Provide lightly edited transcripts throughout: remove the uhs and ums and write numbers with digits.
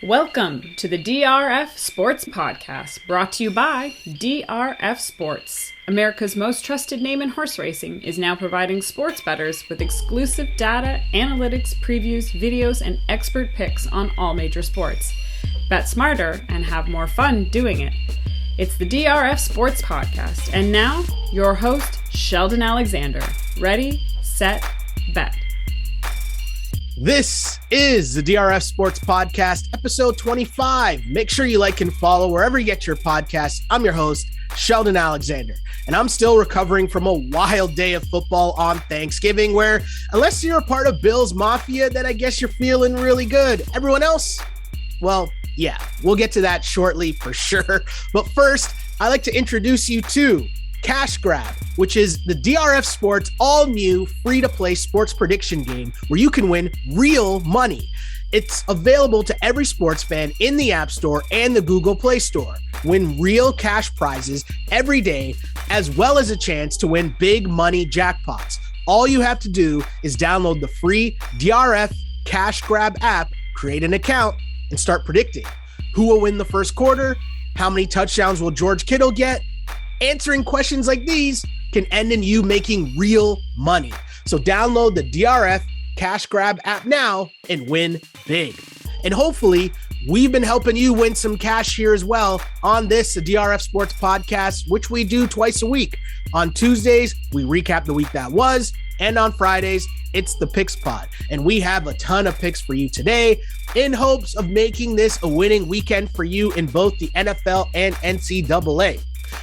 Welcome to the DRF Sports Podcast, brought to you by DRF Sports. America's most trusted name in horse racing is now providing sports bettors with exclusive data, analytics, previews, videos, and expert picks on all major sports. Bet smarter and have more fun doing it. It's the DRF Sports Podcast, and now your host, Sheldon Alexander. Ready, set, bet. This is the DRF Sports Podcast, episode 25. Make sure you like and follow wherever you get your podcasts. I'm your host, Sheldon Alexander, and I'm still recovering from a wild day of football on Thanksgiving where, unless you're a part of Bill's Mafia, then I guess you're feeling really good. Everyone else? Well, yeah, we'll get to that shortly for sure. But first, I'd like to introduce you to Cash Grab, which is the DRF Sports all-new free-to-play sports prediction game where you can win real money. It's available to every sports fan in the App Store and the Google Play Store. Win real cash prizes every day, as well as a chance to win big money jackpots. All you have to do is download the free DRF Cash Grab app, create an account, and start predicting. Who will win the first quarter? How many touchdowns will George Kittle get? Answering questions like these can end in you making real money. So download the DRF Cash Grab app now and win big. And hopefully we've been helping you win some cash here as well on this, the DRF Sports Podcast, which we do twice a week. On Tuesdays, we recap the week that was, and on Fridays, it's the Picks Pod. And we have a ton of picks for you today in hopes of making this a winning weekend for you in both the NFL and NCAA.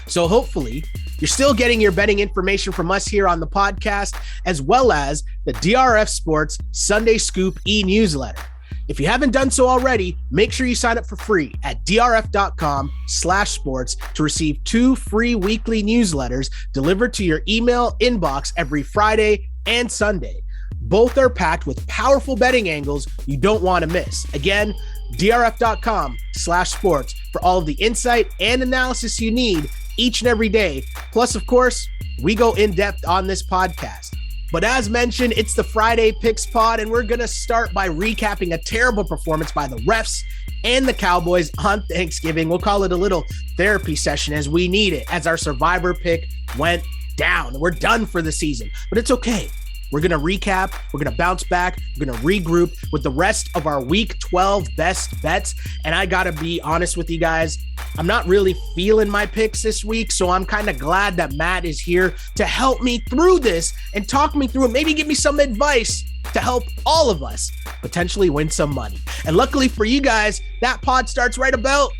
So hopefully you're still getting your betting information from us here on the podcast, as well as the DRF Sports Sunday Scoop e-newsletter. If you haven't done so already, make sure you sign up for free at drf.com/sports to receive 2 free weekly newsletters delivered to your email inbox every Friday and Sunday. Both are packed with powerful betting angles you don't want to miss. Again, drf.com/sports for all of the insight and analysis you need each and every day. Plus, of course, we go in depth on this podcast. But as mentioned, it's the Friday Picks Pod, and we're going to start by recapping a terrible performance by the refs and the Cowboys on Thanksgiving. We'll call it a little therapy session as we need it, as our survivor pick went down. We're done for the season, but it's okay. We're going to recap. We're going to bounce back. We're going to regroup with the rest of our Week 12 best bets. And I got to be honest with you guys, I'm not really feeling my picks this week. So I'm kind of glad that Matt is here to help me through this and talk me through it. Maybe give me some advice to help all of us potentially win some money. And luckily for you guys, that pod starts right about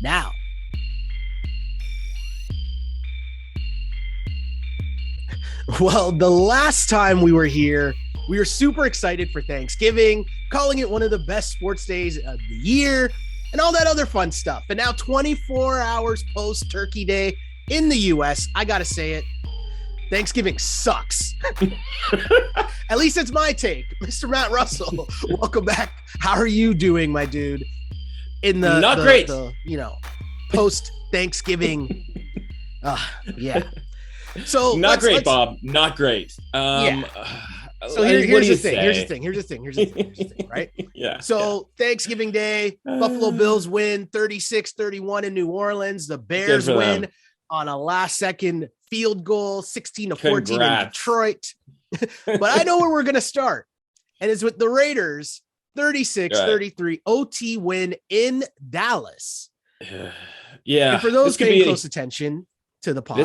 now. Well, the last time we were here, we were super excited for Thanksgiving, calling it one of the best sports days of the year, and all that other fun stuff. And now 24 hours post Turkey Day in the U.S., I got to say it, Thanksgiving sucks. At least it's my take. Mr. Matt Russell, welcome back. How are you doing, my dude? In the Not great. Post Thanksgiving. Yeah. So not great, Bob. Not great. So here's the thing, right? Yeah. So Thanksgiving Day, Buffalo Bills win 36-31 in New Orleans. The Bears win on a last-second field goal, 16-14 in Detroit. But I know where we're going to start, and it's with the Raiders, 36-33 OT win in Dallas. Yeah. And for those paying close attention to the pod,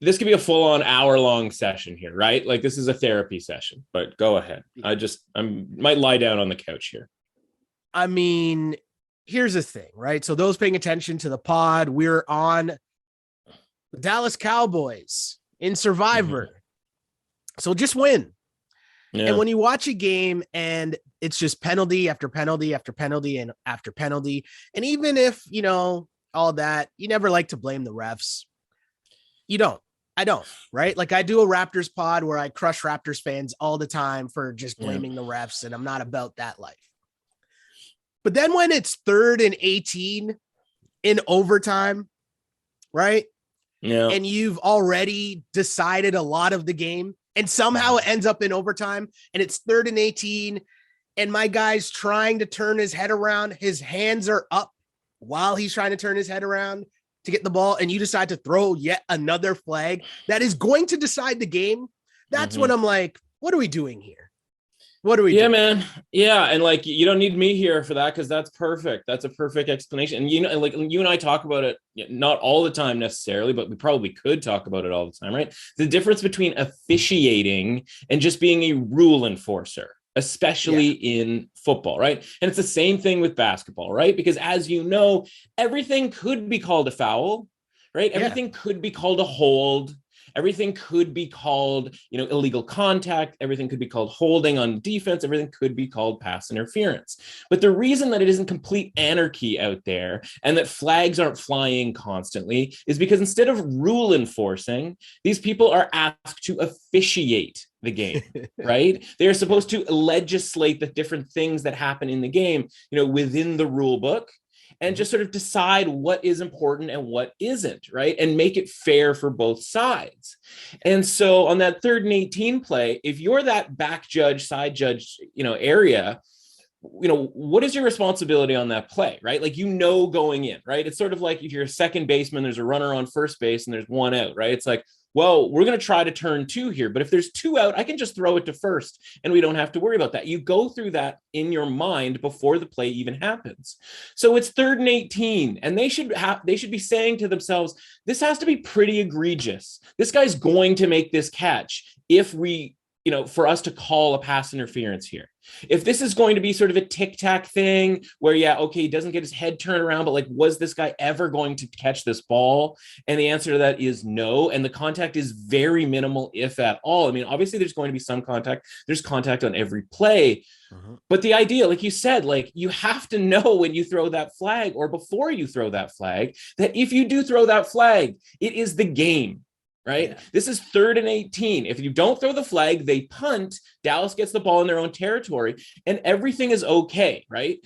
this could be a full-on hour-long session here, right? Like this is a therapy session, but go ahead. I might lie down on the couch here. I mean, here's the thing, right? So those paying attention to the pod, we're on the Dallas Cowboys in Survivor. Mm-hmm. So just win. Yeah. And when you watch a game and it's just penalty after penalty after penalty and after penalty, and even if, all that, you never like to blame the refs. I don't, right? Like I do a Raptors pod where I crush Raptors fans all the time for just blaming the refs, and I'm not about that life. But then when it's 3rd and 18 in overtime, right? Yeah. And you've already decided a lot of the game, and somehow it ends up in overtime, and it's 3rd and 18, and my guy's trying to turn his head around. His hands are up while he's trying to turn his head around to get the ball, and you decide to throw yet another flag that is going to decide the game. That's when I'm like, what are we doing here? What do we do? Yeah, man. Yeah. And like, you don't need me here for that, because that's perfect. That's a perfect explanation. And, you know, like you and I talk about it, not all the time necessarily, but we probably could talk about it all the time, right? The difference between officiating and just being a rule enforcer, especially in football, right? And it's the same thing with basketball, right? Because as you know, everything could be called a foul, right? Everything could be called a hold. Everything could be called, illegal contact. Everything could be called holding on defense. Everything could be called pass interference. But the reason that it isn't complete anarchy out there and that flags aren't flying constantly is because instead of rule enforcing, these people are asked to officiate the game, right? They're supposed to legislate the different things that happen in the game, within the rule book, and just sort of decide what is important and what isn't, right? And make it fair for both sides. And so on that 3rd and 18 play, if you're that back judge, side judge, area, what is your responsibility on that play, right? Like, going in, right? It's sort of like if you're a second baseman, there's a runner on first base and there's one out, right? It's like, well, we're going to try to turn 2 here, but if there's 2 out, I can just throw it to first and we don't have to worry about that. You go through that in your mind before the play even happens. So it's 3rd and 18, and they should be saying to themselves, this has to be pretty egregious. This guy's going to make this catch if we, for us to call a pass interference here. If this is going to be sort of a tic-tac thing where, he doesn't get his head turned around, but like, was this guy ever going to catch this ball? And the answer to that is no. And the contact is very minimal, if at all. I mean, obviously there's going to be some contact. There's contact on every play. But the idea, like you said, like, you have to know when you throw that flag, or before you throw that flag, that if you do throw that flag, it is the game. Right? Yeah. This is 3rd and 18. If you don't throw the flag, they punt. Dallas gets the ball in their own territory, and everything is okay, right?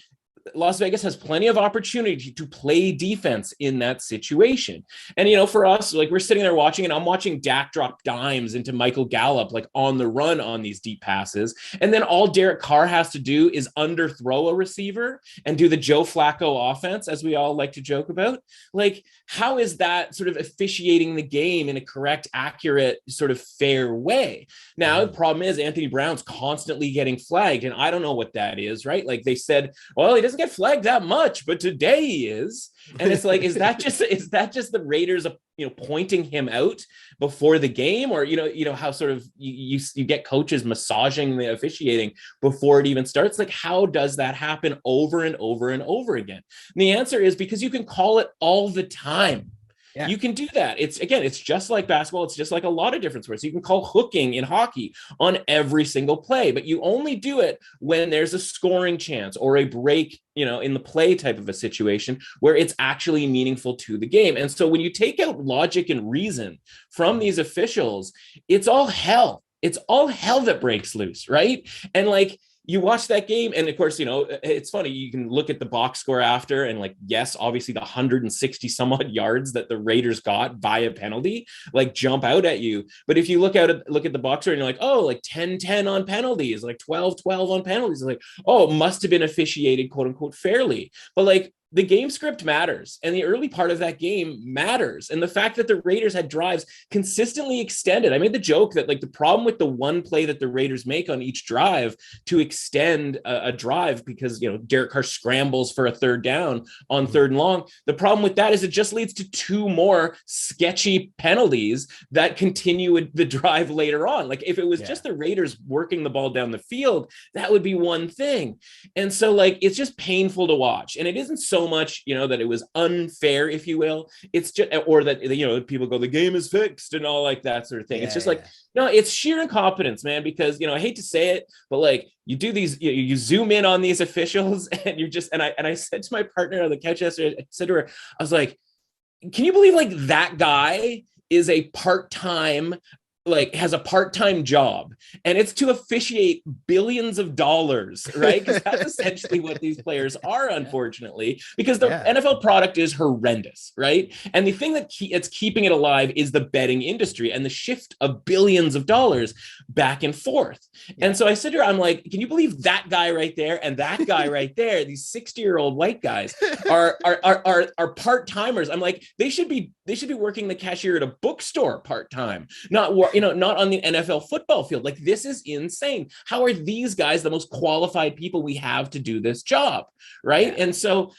Las Vegas has plenty of opportunity to play defense in that situation. And, for us, like, we're sitting there watching, and I'm watching Dak drop dimes into Michael Gallup, like on the run on these deep passes. And then all Derek Carr has to do is underthrow a receiver and do the Joe Flacco offense, as we all like to joke about. Like, how is that sort of officiating the game in a correct, accurate, sort of fair way? Now, the problem is Anthony Brown's constantly getting flagged, and I don't know what that is, right? Like, they said, well, he doesn't get flagged that much, but today he is. And it's like, is that just the Raiders, pointing him out before the game? Or, how sort of you get coaches massaging the officiating before it even starts? Like, how does that happen over and over and over again? And the answer is because you can call it all the time. Yeah. You can do that. It's just like basketball. It's just like a lot of different sports. You can call hooking in hockey on every single play, but you only do it when there's a scoring chance or a break, in the play type of a situation where it's actually meaningful to the game. And so when you take out logic and reason from these officials, it's all hell. It's all hell that breaks loose, right? And like, you watch that game, and of course, it's funny. You can look at the box score after, and like, yes, obviously the 160 some odd yards that the Raiders got via penalty, like, jump out at you. But if you look at the box score and you're like, oh, like 10-10 on penalties, like 12-12 on penalties, like, oh, it must have been officiated, quote unquote, fairly. But like, the game script matters, and the early part of that game matters. And the fact that the Raiders had drives consistently extended. I made the joke that, like, the problem with the one play that the Raiders make on each drive to extend a drive, because, Derek Carr scrambles for a 3rd down on 3rd and long. The problem with that is it just leads to 2 more sketchy penalties that continue the drive later on. Like, if it was just the Raiders working the ball down the field, that would be one thing. And so, like, it's just painful to watch. And it isn't so much, that it was unfair, if you will. It's just, or that, people go, the game is fixed and all like that sort of thing. It's just like, no, it's sheer incompetence, man, because, I hate to say it, but like, you do these, you zoom in on these officials, and you're just, and I said to my partner on the couch yesterday, I said to her, I was like, can you believe, like, that guy is a part-time, like, has a part-time job, and it's to officiate billions of dollars, right? Because that's essentially what these players are, unfortunately, because the NFL product is horrendous, right? And the thing that it's keeping it alive is the betting industry and the shift of billions of dollars. back and forth. Yeah. And so I sit here, I'm like, can you believe that guy right there and that guy right there? These 60-year-old white guys are part-timers. I'm like, they should be working the cashier at a bookstore part-time, not on the NFL football field. Like, this is insane. How are these guys the most qualified people we have to do this job? Right. Yeah. And so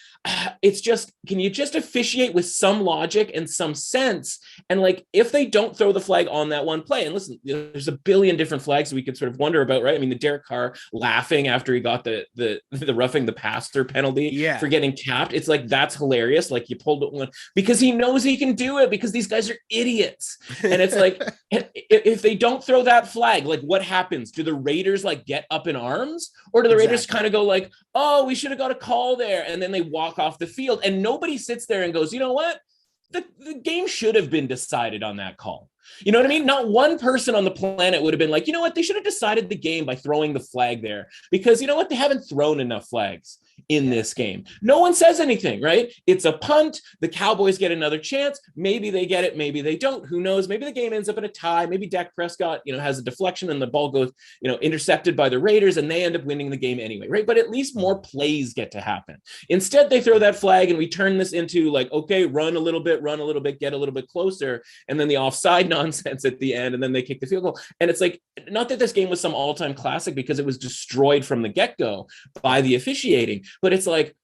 it's just, can you just officiate with some logic and some sense? And like, if they don't throw the flag on that one play, and listen, there's a billion different flags we could sort of wonder about, right? I mean, the Derek Carr laughing after he got the roughing the passer penalty for getting capped. It's like, that's hilarious. Like, you pulled it one because he knows he can do it, because these guys are idiots. And it's like, if they don't throw that flag, like, what happens? Do the Raiders like get up in arms, or do the Raiders kind of go like, oh, we should have got a call there, and then they walk off the field, and nobody sits there and goes, you know what? The game should have been decided on that call. You know what I mean? Not one person on the planet would have been like, you know what? They should have decided the game by throwing the flag there, because you know what? They haven't thrown enough flags in this game. No one says anything, right? It's a punt. The Cowboys get another chance. Maybe they get it. Maybe they don't. Who knows? Maybe the game ends up in a tie. Maybe Dak Prescott, has a deflection and the ball goes, intercepted by the Raiders, and they end up winning the game anyway, right? But at least more plays get to happen. Instead, they throw that flag and we turn this into like, okay, run a little bit, get a little bit closer. And then the offside nonsense at the end, and then they kick the field goal. And it's like, not that this game was some all-time classic, because it was destroyed from the get-go by the officiating, but it's like,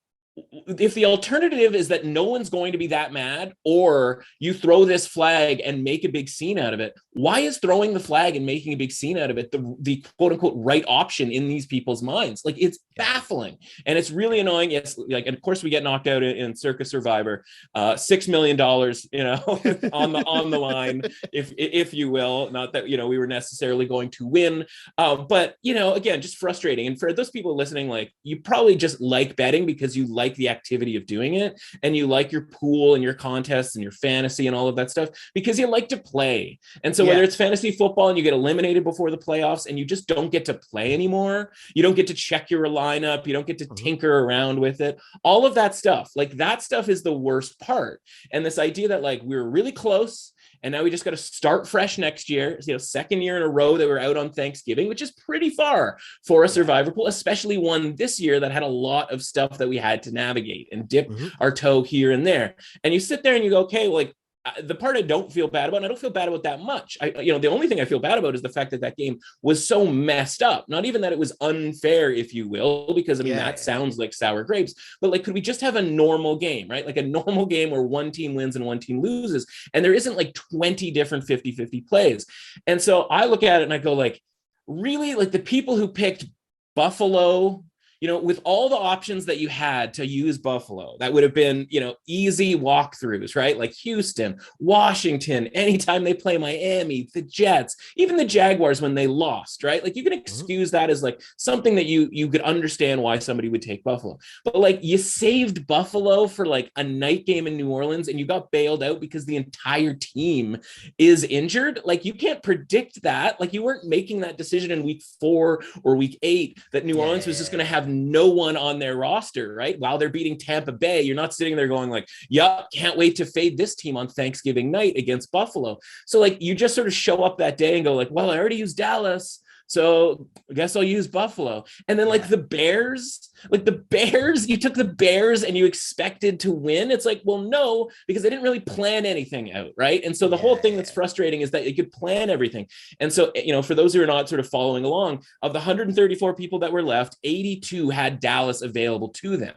if the alternative is that no one's going to be that mad, or you throw this flag and make a big scene out of it, why is throwing the flag and making a big scene out of it the quote unquote right option in these people's minds? Like, it's baffling, and it's really annoying. It's like, and of course we get knocked out in Circus Survivor, $6 million, on the line, if you will. Not that, we were necessarily going to win, but again, just frustrating. And for those people listening, like, you probably just like betting because you like the activity of doing it, and you like your pool and your contests and your fantasy and all of that stuff because you like to play. And so whether it's fantasy football and you get eliminated before the playoffs and you just don't get to play anymore, you don't get to check your lineup, you don't get to tinker around with it, all of that stuff, like, that stuff is the worst part. And this idea that like, we were really close, and now we just got to start fresh next year. Second year in a row that we're out on Thanksgiving, which is pretty far for a survivor pool, especially one this year that had a lot of stuff that we had to navigate and dip our toe here and there. And you sit there and you go, okay, like, the part I don't feel bad about, and I don't feel bad about that much. The only thing I feel bad about is the fact that game was so messed up. Not even that it was unfair, if you will, because that sounds like sour grapes, but like, could we just have a normal game, right? Like a normal game where one team wins and one team loses, and there isn't like 20 different 50-50 plays. And so I look at it and I go like, really, like, the people who picked Buffalo, with all the options that you had to use Buffalo, that would have been, easy walkthroughs, right? Like Houston, Washington, anytime they play Miami, the Jets, even the Jaguars when they lost, right? Like, you can excuse that as like something that you could understand why somebody would take Buffalo. But like, you saved Buffalo for like a night game in New Orleans, and you got bailed out because the entire team is injured. Like, you can't predict that. Like, you weren't making that decision in week 4 or week 8 that New Orleans was just going to have no one on their roster, right? While they're beating Tampa Bay, you're not sitting there going like, yup, can't wait to fade this team on Thanksgiving night against Buffalo. So like, you just sort of show up that day and go like, well, I already used Dallas, so I guess I'll use Buffalo. And then like the Bears, you took the Bears and you expected to win. It's like, well, no, because they didn't really plan anything out, right? And so the whole thing that's frustrating is that you could plan everything. And so, for those who are not sort of following along, of the 134 people that were left, 82 had Dallas available to them.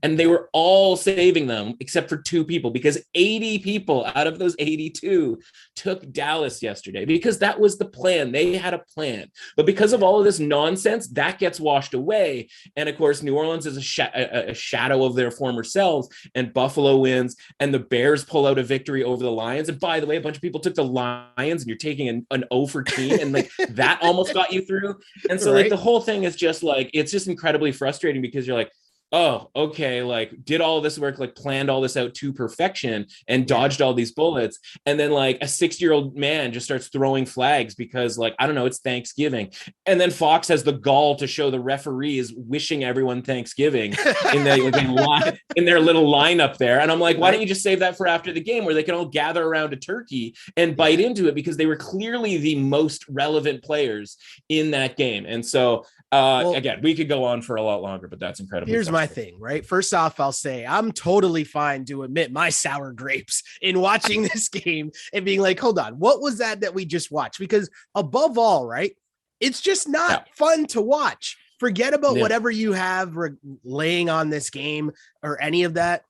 And they were all saving them except for 2 people, because 80 people out of those 82 took Dallas yesterday, because that was the plan. They had a plan. But because of all of this nonsense, that gets washed away. And of course, New Orleans is a shadow of their former selves, and Buffalo wins, and the Bears pull out a victory over the Lions. And by the way, a bunch of people took the Lions, and you're taking an 0 for team, and like that almost got you through. And so like the whole thing is just like, it's just incredibly frustrating, because you're like, oh, okay, like did all this work, like planned all this out to perfection and dodged all these bullets. And then like a 60-year-old man just starts throwing flags because like, I don't know, it's Thanksgiving. And then Fox has the gall to show the referees wishing everyone Thanksgiving in their little lineup there. And I'm like, why don't you just save that for after the game where they can all gather around a turkey and bite into it, because they were clearly the most relevant players in that game. And so again, we could go on for a lot longer, but that's incredible. Here's my thing, right? First off, I'll say I'm totally fine to admit my sour grapes in watching this game and being like, hold on, what was that we just watched? Because above all, right, it's just not fun to watch. Forget about whatever you have laying on this game or any of that.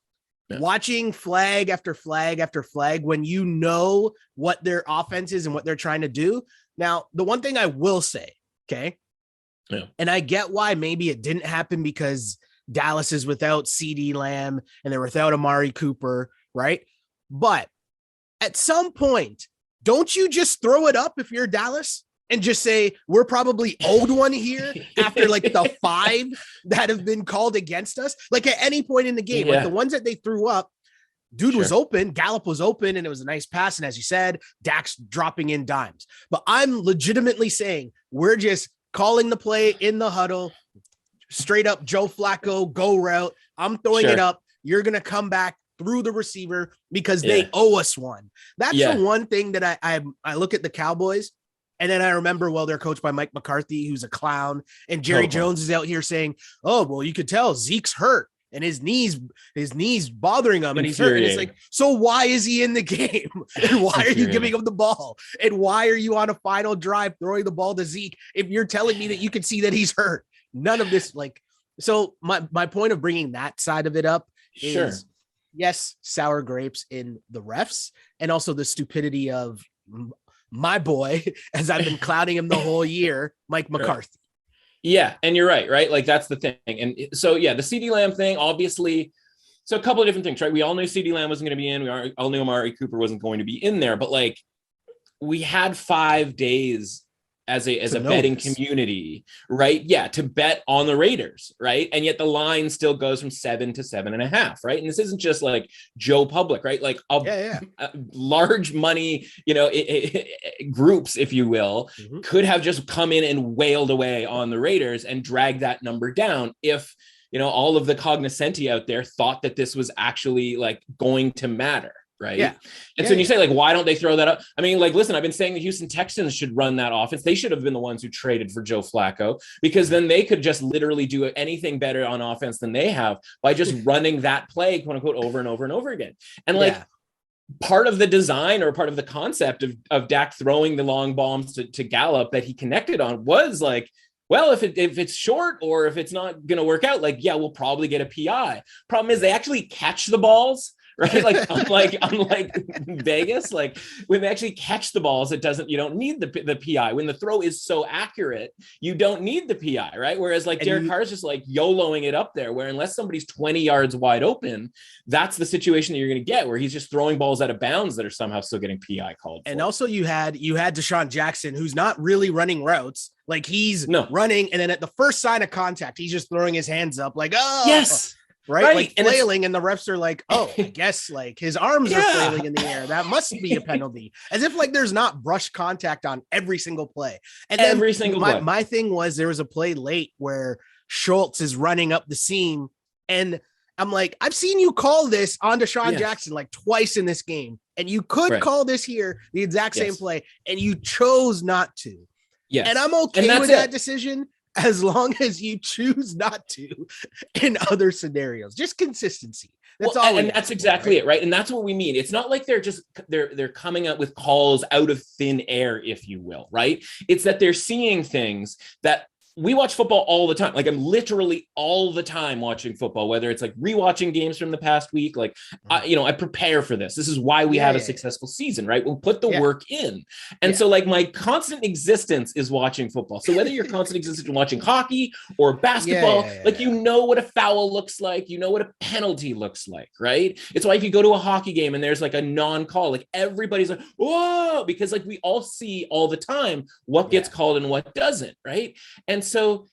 Yeah. Watching flag after flag after flag when you know what their offense is and what they're trying to do. Now, the one thing I will say, okay, and I get why maybe it didn't happen because Dallas is without CeeDee Lamb and they're without Amari Cooper, right? But at some point, don't you just throw it up if you're Dallas and just say, we're probably owed one here after like the 5 that have been called against us? Like at any point in the game, like the ones that they threw up, dude was open, Gallup was open, and it was a nice pass. And as you said, Dak's dropping in dimes. But I'm legitimately saying we're just calling the play in the huddle, straight up Joe Flacco, go route. I'm throwing it up. You're going to come back through the receiver because they owe us one. That's the one thing that I look at the Cowboys, and then I remember, well, they're coached by Mike McCarthy, who's a clown, and Jerry Jones is out here saying, oh, well, you could tell Zeke's hurt and his knees bothering him and he's hurt. And it's like, so why is he in the game? And why are you giving him the ball? And why are you on a final drive throwing the ball to Zeke if you're telling me that you can see that he's hurt? None of this, like, so my point of bringing that side of it up is, yes, sour grapes in the refs and also the stupidity of my boy, as I've been clouding him the whole year, Mike McCarthy. Yeah. And you're right. Like that's the thing. And so, the CeeDee Lamb thing, obviously, so a couple of different things, right? We all knew CeeDee Lamb wasn't going to be in. We all knew Amari Cooper wasn't going to be in there, but like we had 5 days as a betting community, right? Yeah. To bet on the Raiders. Right. And yet the line still goes from 7 to 7.5. Right. And this isn't just like Joe Public, right? Like large money, groups, if you will, could have just come in and wailed away on the Raiders and dragged that number down if, all of the cognoscenti out there thought that this was actually like going to matter. Right. Yeah. And so when you say like, why don't they throw that up? I mean, like, listen, I've been saying the Houston Texans should run that offense. They should have been the ones who traded for Joe Flacco, because then they could just literally do anything better on offense than they have by just running that play, quote unquote, over and over and over again. And like part of the design or part of the concept of Dak throwing the long bombs to Gallup that he connected on was like, well, if it's short or if it's not going to work out, like, we'll probably get a PI. Problem is they actually catch the balls. Right. Like unlike Vegas, like when they actually catch the balls, you don't need the PI. When the throw is so accurate, you don't need the PI. Right. Whereas like Derek Carr is just like YOLOing it up there, where unless somebody's 20 yards wide open, that's the situation that you're going to get, where he's just throwing balls out of bounds that are somehow still getting PI called for. And also you had Deshaun Jackson, who's not really running routes. Like he's running. And then at the first sign of contact, he's just throwing his hands up like, oh, yes. Right. Like flailing, and the refs are like, oh, I guess like his arms are flailing in the air. That must be a penalty. As if like there's not brush contact on every single play. And then my thing was there was a play late where Schultz is running up the seam. And I'm like, I've seen you call this on Deshaun Jackson like twice in this game. And you could call this here, the exact same play. And you chose not to. Yes. And I'm okay with that decision, as long as you choose not to in other scenarios. Just consistency. That's all. And that's exactly it, right? And that's what we mean. It's not like they're coming up with calls out of thin air, if you will, right? It's that they're seeing things that we watch football all the time. Like I'm literally all the time watching football, whether it's like rewatching games from the past week. Like, I prepare for this. This is why we have a successful season, right? We'll put the work in. And so like my constant existence is watching football. So whether you're constant existence in watching hockey or basketball, you know what a foul looks like, you know what a penalty looks like, right? It's why if you go to a hockey game and there's like a non-call, like everybody's like, whoa, because like we all see all the time what gets called and what doesn't, right? And so,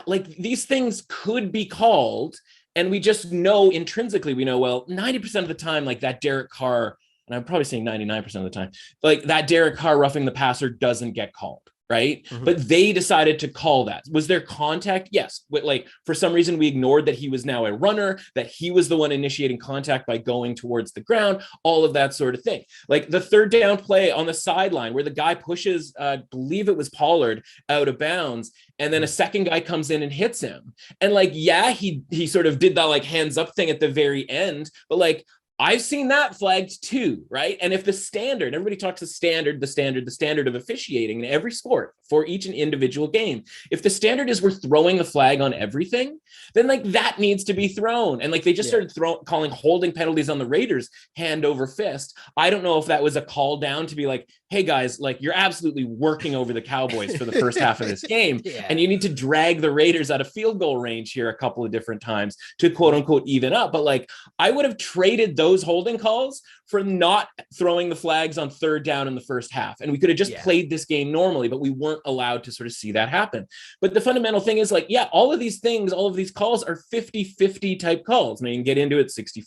like these things could be called And we just know intrinsically, we know, well, 90% of the time, like that Derek Carr, and I'm probably saying 99% of the time, like that Derek Carr roughing the passer doesn't get called. Right. Mm-hmm. But they decided to call that. Was there contact? Yes. But like for some reason, we ignored that he was now a runner, that he was the one initiating contact by going towards the ground, all of that sort of thing. Like the third down play on the sideline where the guy pushes, I believe it was Pollard, out of bounds. And then a second guy comes in and hits him. And like, yeah, he sort of did that like hands up thing at the very end. But like, I've seen that flagged too, right? And if the standard, everybody talks the standard of officiating in every sport for each and individual game. If the standard is we're throwing the flag on everything, then like that needs to be thrown. And like they just started calling holding penalties on the Raiders hand over fist. I don't know if that was a call down to be like, hey guys, like you're absolutely working over the Cowboys for the first half of this game. And you need to drag the Raiders out of field goal range here a couple of different times to quote unquote even up. But like I would have traded those holding calls for not throwing the flags on third down in the first half. And we could have just played this game normally, but we weren't allowed to sort of see that happen. But the fundamental thing is like, all of these things, all of these calls are 50-50 type calls. I mean, you can get into it 60-40,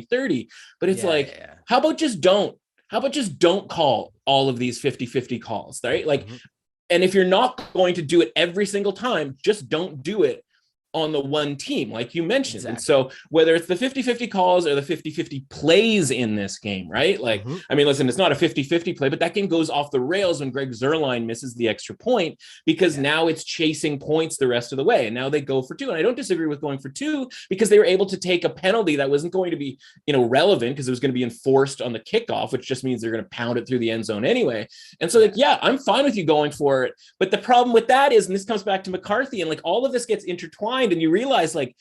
70-30, but it's how about just don't call all of these 50-50 calls, right? Like, and if you're not going to do it every single time, just don't do it on the one team, like you mentioned. Exactly. And so whether it's the 50-50 calls or the 50-50 plays in this game, right? Like, I mean, listen, it's not a 50-50 play, but that game goes off the rails when Greg Zuerlein misses the extra point because now it's chasing points the rest of the way. And now they go for two. And I don't disagree with going for two because they were able to take a penalty that wasn't going to be, relevant because it was going to be enforced on the kickoff, which just means they're going to pound it through the end zone anyway. And so I'm fine with you going for it. But the problem with that is, and this comes back to McCarthy, and like all of this gets intertwined, and you realize like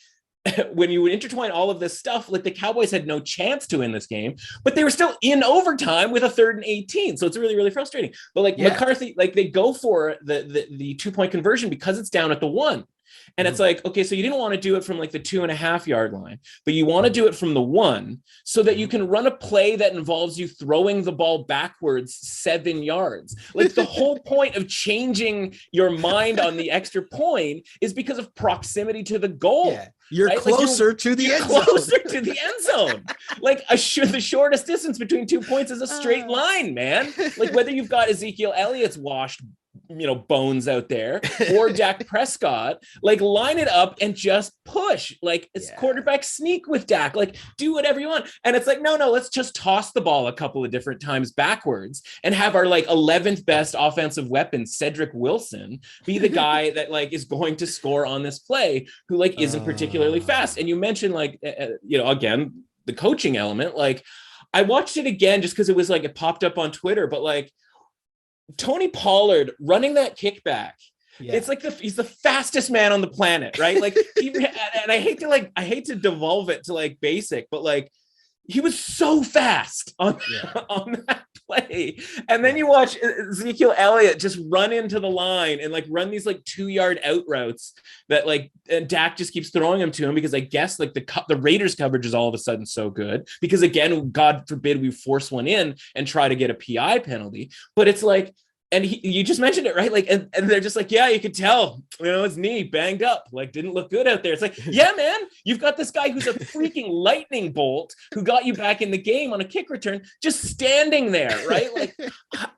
when you intertwine all of this stuff, like the Cowboys had no chance to win this game, but they were still in overtime with a 3rd and 18. So it's really, really frustrating. But like McCarthy, like they go for the 2-point conversion because it's down at the 1. And it's like, okay, so you didn't want to do it from like the 2.5 yard line, but you want to do it from the 1 so that you can run a play that involves you throwing the ball backwards 7 yards. Like the whole point of changing your mind on the extra point is because of proximity to the goal. Yeah. You're right? Closer to the end zone. Closer to the end zone. Like the shortest distance between 2 points is a straight line, man. Like whether you've got Ezekiel Elliott's washed bones out there or Dak Prescott, like line it up and just push, like it's quarterback sneak with Dak, like do whatever you want. And it's like, no, let's just toss the ball a couple of different times backwards and have our like 11th best offensive weapon, Cedric Wilson, be the guy that like is going to score on this play who like isn't particularly fast. And you mentioned like, again, the coaching element, like I watched it again just because it was like, it popped up on Twitter, but like Tony Pollard running that kickback. It's like he's the fastest man on the planet, right? Like, and I hate to devolve it to like basic, but like he was so fast on that play. And then you watch Ezekiel Elliott just run into the line and like run these like 2-yard out routes that like and Dak just keeps throwing them to him because I guess like the Raiders coverage is all of a sudden so good because again, God forbid we force one in and try to get a PI penalty, but it's like, and you just mentioned it, right? Like, and they're just like, yeah, you could tell, his knee banged up, like didn't look good out there. It's like, yeah, man, you've got this guy who's a freaking lightning bolt who got you back in the game on a kick return, just standing there, right? Like,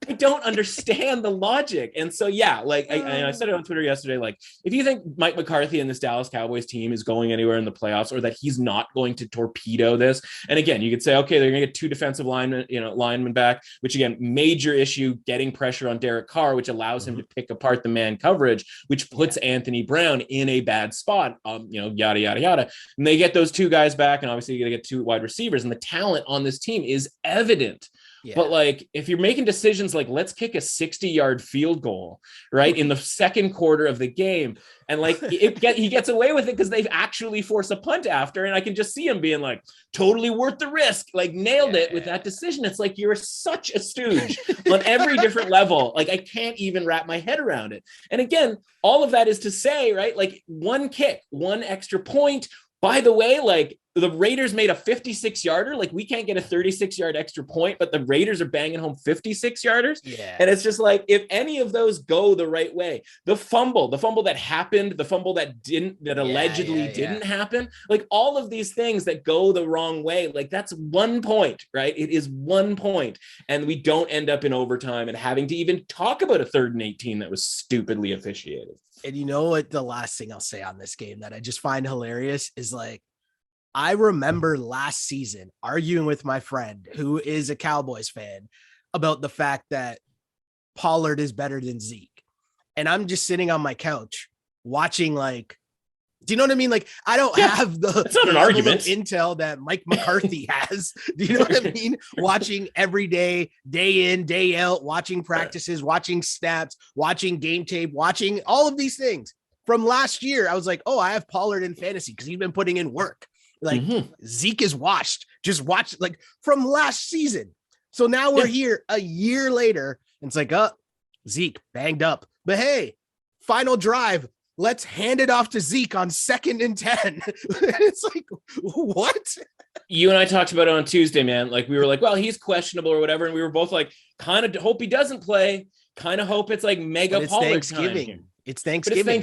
I don't understand the logic. And so, like, I said it on Twitter yesterday, like, if you think Mike McCarthy and this Dallas Cowboys team is going anywhere in the playoffs or that he's not going to torpedo this, and again, you could say, okay, they're going to get 2 defensive linemen back, which again, major issue, getting pressure on Derek Carr, which allows him to pick apart the man coverage, which puts Anthony Brown in a bad spot, yada, yada, yada. And they get those 2 guys back, and obviously you're going to get 2 wide receivers, and the talent on this team is evident. But like, if you're making decisions like, let's kick a 60-yard field goal, right, in the second quarter of the game, and like he gets away with it because they've actually forced a punt after, and I can just see him being like, totally worth the risk, like nailed it with that decision. It's like, you're such a stooge on every different level. Like, I can't even wrap my head around it. And again, all of that is to say, right, like one kick, one extra point, by the way, like the Raiders made a 56-yarder. Like we can't get a 36-yard extra point, but the Raiders are banging home 56-yarders. Yeah. And it's just like, if any of those go the right way, the fumble that happened, the fumble that allegedly didn't happen, like all of these things that go the wrong way, like that's 1 point, right? It is 1 point. And we don't end up in overtime and having to even talk about a 3rd and 18 that was stupidly officiated. And you know what? The last thing I'll say on this game that I just find hilarious is like, I remember last season arguing with my friend who is a Cowboys fan about the fact that Pollard is better than Zeke. And I'm just sitting on my couch watching, like, do you know what I mean? Like, I don't have it's not an argument intel that Mike McCarthy has. Do you know what I mean? Watching every day in, day out, watching practices, watching snaps, watching game tape, watching all of these things from last year. I was like, oh, I have Pollard in fantasy because he's been putting in work. Like Zeke is washed, just watch like from last season. So now we're here a year later and it's like, Zeke banged up, but hey, final drive. Let's hand it off to Zeke on 2nd and 10. It's like, what? You and I talked about it on Tuesday, man. Like we were like, well, he's questionable or whatever. And we were both like, kind of hope he doesn't play, kind of hope it's like mega Pollard Thanksgiving. time. It's Thanksgiving.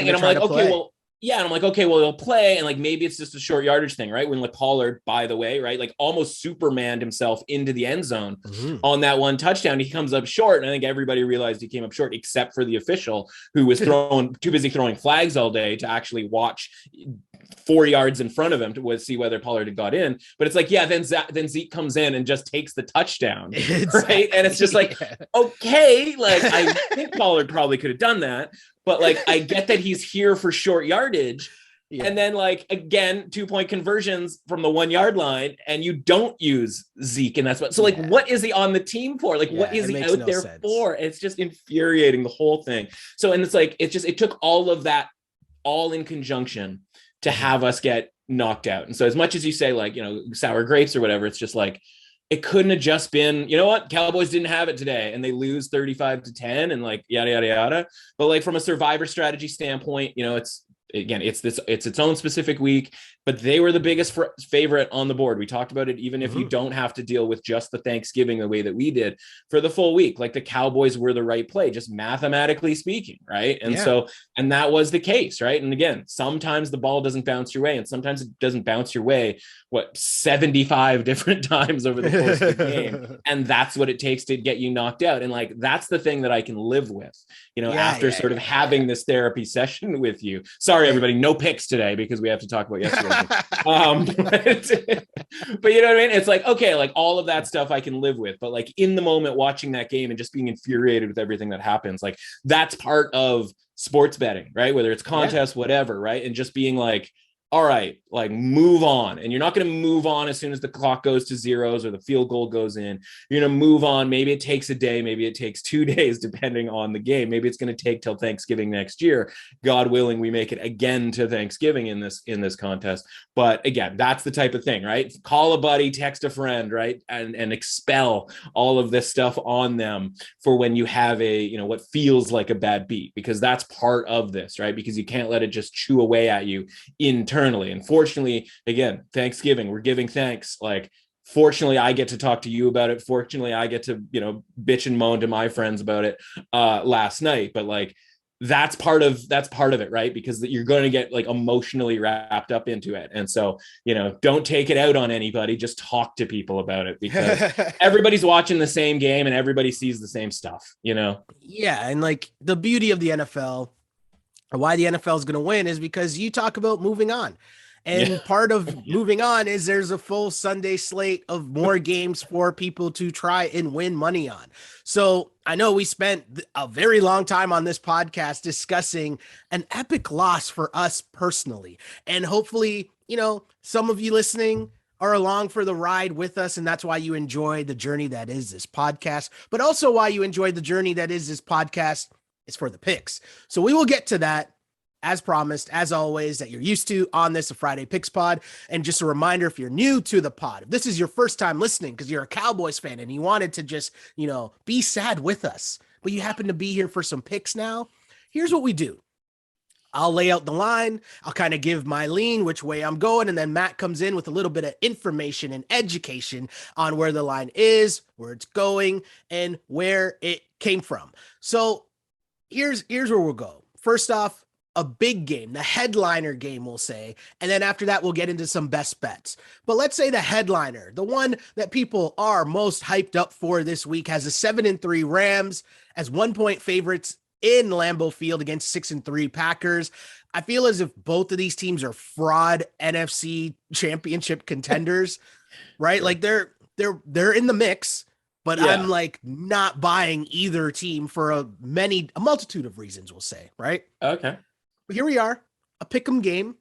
And I'm like, okay, well, yeah. And I'm like, okay, well, he'll play. And like, maybe it's just a short yardage thing, right? When like Pollard, by the way, right? Like almost Supermaned himself into the end zone on that one touchdown. He comes up short. And I think everybody realized he came up short, except for the official who was too busy throwing flags all day to actually watch 4 yards in front of him to see whether Pollard had got in. But it's like, yeah, then Zeke comes in and just takes the touchdown, right? And it's just like, okay, like I think Pollard probably could have done that. But like, I get that he's here for short yardage. Yeah. And then like, again, 2-point conversions from the 1 yard line and you don't use Zeke. And that's what, so like, what is he on the team for? Like, what is he out there for? It's just infuriating, the whole thing. So, and it's like, it took all of that all in conjunction to have us get knocked out. And so as much as you say like, you know, sour grapes or whatever, it's just like, it couldn't have just been, you know what, Cowboys didn't have it today and they lose 35-10 and like yada, yada, yada. But like from a survivor strategy standpoint, you know, it's its own specific week, but they were the biggest favorite on the board. We talked about it, even if you don't have to deal with just the Thanksgiving the way that we did for the full week, like the Cowboys were the right play, just mathematically speaking. Right. And so, and that was the case. Right. And again, sometimes the ball doesn't bounce your way and sometimes it doesn't bounce your way, 75 different times over the course of the game. And that's what it takes to get you knocked out. And like, that's the thing that I can live with, you know, after sort of having this therapy session with you. Sorry, everybody, no picks today because we have to talk about yesterday. But you know what I mean? It's like, okay, like all of that stuff I can live with, but like in the moment watching that game and just being infuriated with everything that happens, like that's part of sports betting, right? Whether it's contest, whatever, right? And just being like, all right, like move on. And you're not going to move on as soon as the clock goes to zeros or the field goal goes in. You're going to move on. Maybe it takes a day. Maybe it takes 2 days, depending on the game. Maybe it's going to take till Thanksgiving next year. God willing, we make it again to Thanksgiving in this contest. But again, that's the type of thing, right? Call a buddy, text a friend, right? And expel all of this stuff on them for when you have a, you know, what feels like a bad beat, because that's part of this, right? Because you can't let it just chew away at you internally. And fortunately, again, Thanksgiving, we're giving thanks. Like, fortunately, I get to talk to you about it. Fortunately, I get to, you know, bitch and moan to my friends about it last night. But like, that's part of it, right? Because you're going to get like emotionally wrapped up into it. And so, you know, don't take it out on anybody. Just talk to people about it, because everybody's watching the same game and everybody sees the same stuff, you know? Yeah. And like the beauty of the NFL, why the NFL is going to win, is because you talk about moving on. And part of moving on is there's a full Sunday slate of more games for people to try and win money on. So I know we spent a very long time on this podcast discussing an epic loss for us personally. And hopefully, you know, some of you listening are along for the ride with us. And that's why you enjoy the journey that is this podcast, but also why you enjoy the journey that is this podcast is for the picks. So we will get to that, as promised, as always, that you're used to on this Friday Picks Pod. And just a reminder, if you're new to the pod, if this is your first time listening because you're a Cowboys fan and you wanted to just, you know, be sad with us, but you happen to be here for some picks now, here's what we do. I'll lay out the line. I'll kind of give my lean, which way I'm going. And then Matt comes in with a little bit of information and education on where the line is, where it's going, and where it came from. So here's where we'll go. First off, a big game, the headliner game, we'll say. And then after that, we'll get into some best bets. But let's say the headliner, the one that people are most hyped up for this week, has a 7-3 Rams as 1-point favorites in Lambeau Field against 6-3 Packers. I feel as if both of these teams are fraud NFC championship contenders, right? Sure. Like they're in the mix, but yeah. I'm like not buying either team for a multitude of reasons, we'll say, right? Okay. But here we are, a pick'em game,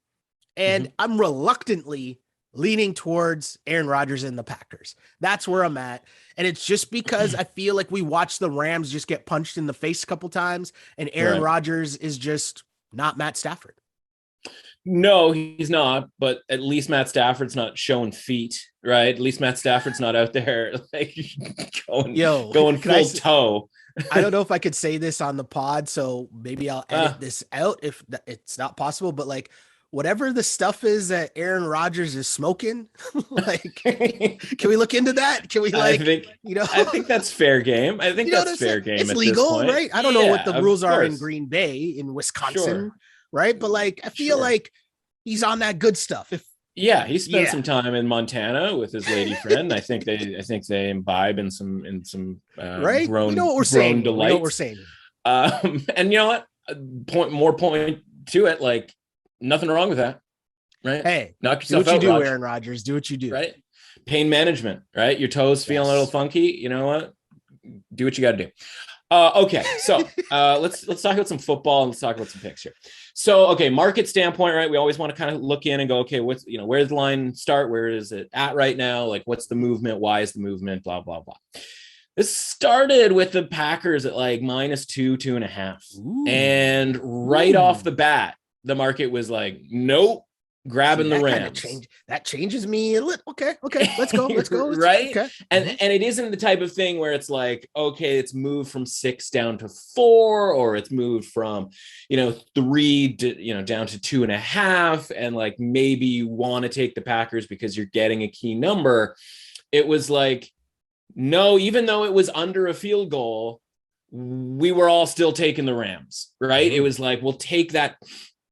and I'm reluctantly leaning towards Aaron Rodgers and the Packers. That's where I'm at. And it's just because I feel like we watched the Rams just get punched in the face a couple times, and Aaron Rodgers is just not Matt Stafford. No, he's not, but at least Matt Stafford's not showing feet, right? At least Matt Stafford's not out there like going full toe. I don't know if I could say this on the pod, so maybe I'll edit this out if it's not possible, but like whatever the stuff is that Aaron Rodgers is smoking, like, can we look into that? Can we I think that's fair game. I think that's fair game. It's legal, right? I don't know what the rules are in Green Bay, in Wisconsin, right? But like, I feel like he's on that good stuff. He spent some time in Montana with his lady friend. I think they imbibe in some right. Grown, you know what we're saying. Delight. You know what we're saying. And you know what? Point to it. Like nothing wrong with that, right? Hey, knock yourself out, do, Aaron Rodgers. Do what you do, right? Pain management, right? Your toes feeling a little funky. You know what? Do what you got to do. Okay, so let's talk about some football and let's talk about some picks here. So, okay, market standpoint, right? We always want to kind of look in and go, okay, where's the line start? Where is it at right now? Like, what's the movement? Why is the movement? Blah, blah, blah. This started with the Packers at like -2, 2.5. And right off the bat, the market was like, nope. Grabbing the Rams. That changes me a little. Okay. Let's go. Right. Okay. And it isn't the type of thing where it's like, okay, it's moved from 6 down to 4, or it's moved from, 3 to, down to 2.5. And like, maybe you want to take the Packers because you're getting a key number. It was like, no, even though it was under a field goal, we were all still taking the Rams, right? It was like, we'll take that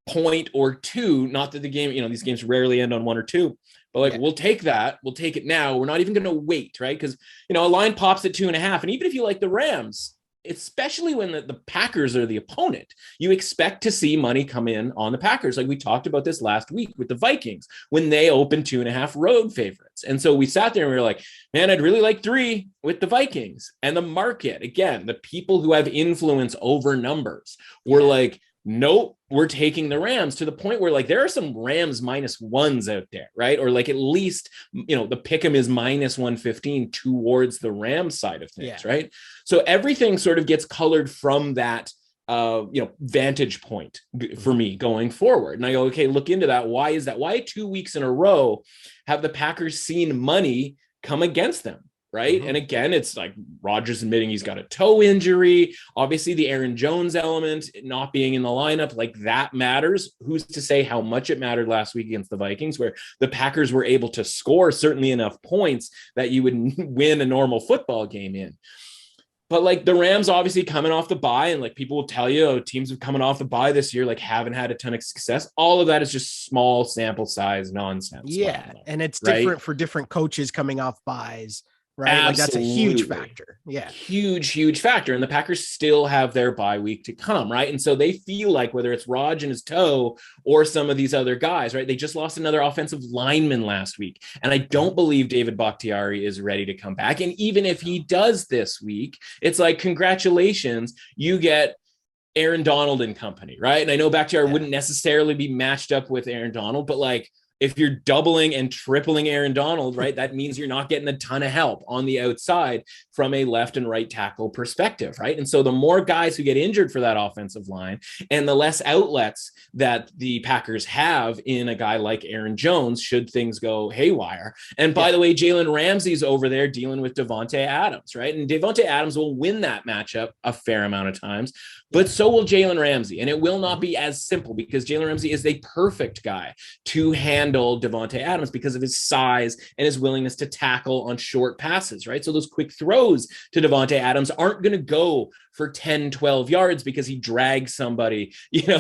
point or two, not that the game, these games rarely end on 1 or 2, but like, we'll take that. We'll take it now. We're not even going to wait. Right. Cause a line pops at 2.5. And even if you like the Rams, especially when the Packers are the opponent, you expect to see money come in on the Packers. Like we talked about this last week with the Vikings, when they opened 2.5 road favorites. And so we sat there and we were like, man, I'd really like 3 with the Vikings. And the market, again, the people who have influence over numbers were like, nope, we're taking the Rams, to the point where like there are some Rams -1s out there, right? Or like at least, the pick'em is -115 towards the Rams side of things, right? So everything sort of gets colored from that, vantage point for me going forward. And I go, okay, look into that. Why is that? Why 2 weeks in a row have the Packers seen money come against them? Right. And again, it's like Rodgers admitting he's got a toe injury. Obviously, the Aaron Jones element not being in the lineup, like that matters. Who's to say how much it mattered last week against the Vikings, where the Packers were able to score certainly enough points that you would win a normal football game in. But like the Rams obviously coming off the bye, and like people will tell you, teams have coming off the bye this year, like haven't had a ton of success. All of that is just small sample size nonsense. Yeah. And it's different for different coaches coming off buys. Right. Absolutely. Like that's a huge factor. Yeah. Huge factor. And the Packers still have their bye week to come. Right. And so they feel like whether it's Raj and his toe or some of these other guys, right, they just lost another offensive lineman last week. And I don't believe David Bakhtiari is ready to come back. And even if he does this week, it's like, congratulations, you get Aaron Donald and company. Right. And I know Bakhtiari wouldn't necessarily be matched up with Aaron Donald, but like, if you're doubling and tripling Aaron Donald, right, that means you're not getting a ton of help on the outside from a left and right tackle perspective, right? And so the more guys who get injured for that offensive line and the less outlets that the Packers have in a guy like Aaron Jones, should things go haywire. And by the way, Jalen Ramsey's over there dealing with Devontae Adams, right? And Devontae Adams will win that matchup a fair amount of times, but so will Jalen Ramsey. And it will not be as simple because Jalen Ramsey is a perfect guy to handle Devontae Adams because of his size and his willingness to tackle on short passes, right? So those quick throws to Devontae Adams aren't going to go for 10, 12 yards because he drags somebody,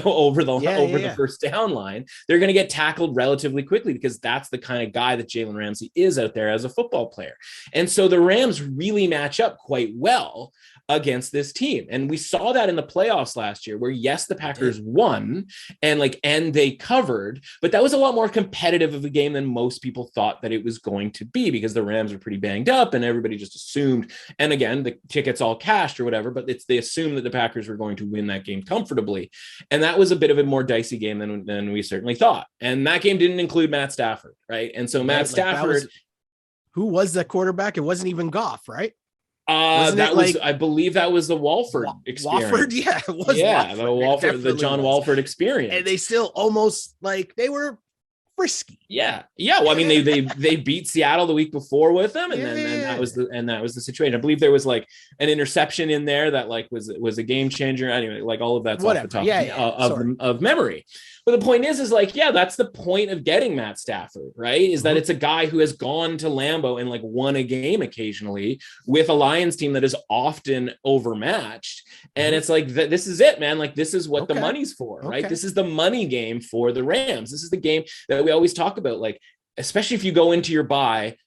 over the first down line. They're going to get tackled relatively quickly because that's the kind of guy that Jalen Ramsey is out there as a football player. And so the Rams really match up quite well against this team. And we saw that in the playoffs last year where, yes, the Packers won and they covered, but that was a lot more competitive of a game than most people thought that it was going to be because the Rams were pretty banged up and everybody just assumed, and again, the tickets all cashed or whatever, but they assumed that the Packers were going to win that game comfortably. And that was a bit of a more dicey game than we certainly thought. And that game didn't include Matt Stafford, right? And so Matt Stafford, who was the quarterback? It wasn't even Goff, right? I believe that was the Walford experience. Walford, yeah, it was. Walford, the John Walford experience. And they still almost they were frisky. Yeah. Well, I mean, they beat Seattle the week before with them, and then that was the situation. I believe there was an interception in there that was a game changer. Anyway, all of that's off the top of memory. But the point is that's the point of getting Matt Stafford, right? Is that it's a guy who has gone to Lambeau and won a game occasionally with a Lions team that is often overmatched. And it's this is it, man. This is what the money's for, right? This is the money game for the Rams. This is the game that we always talk about, especially if you go into your bye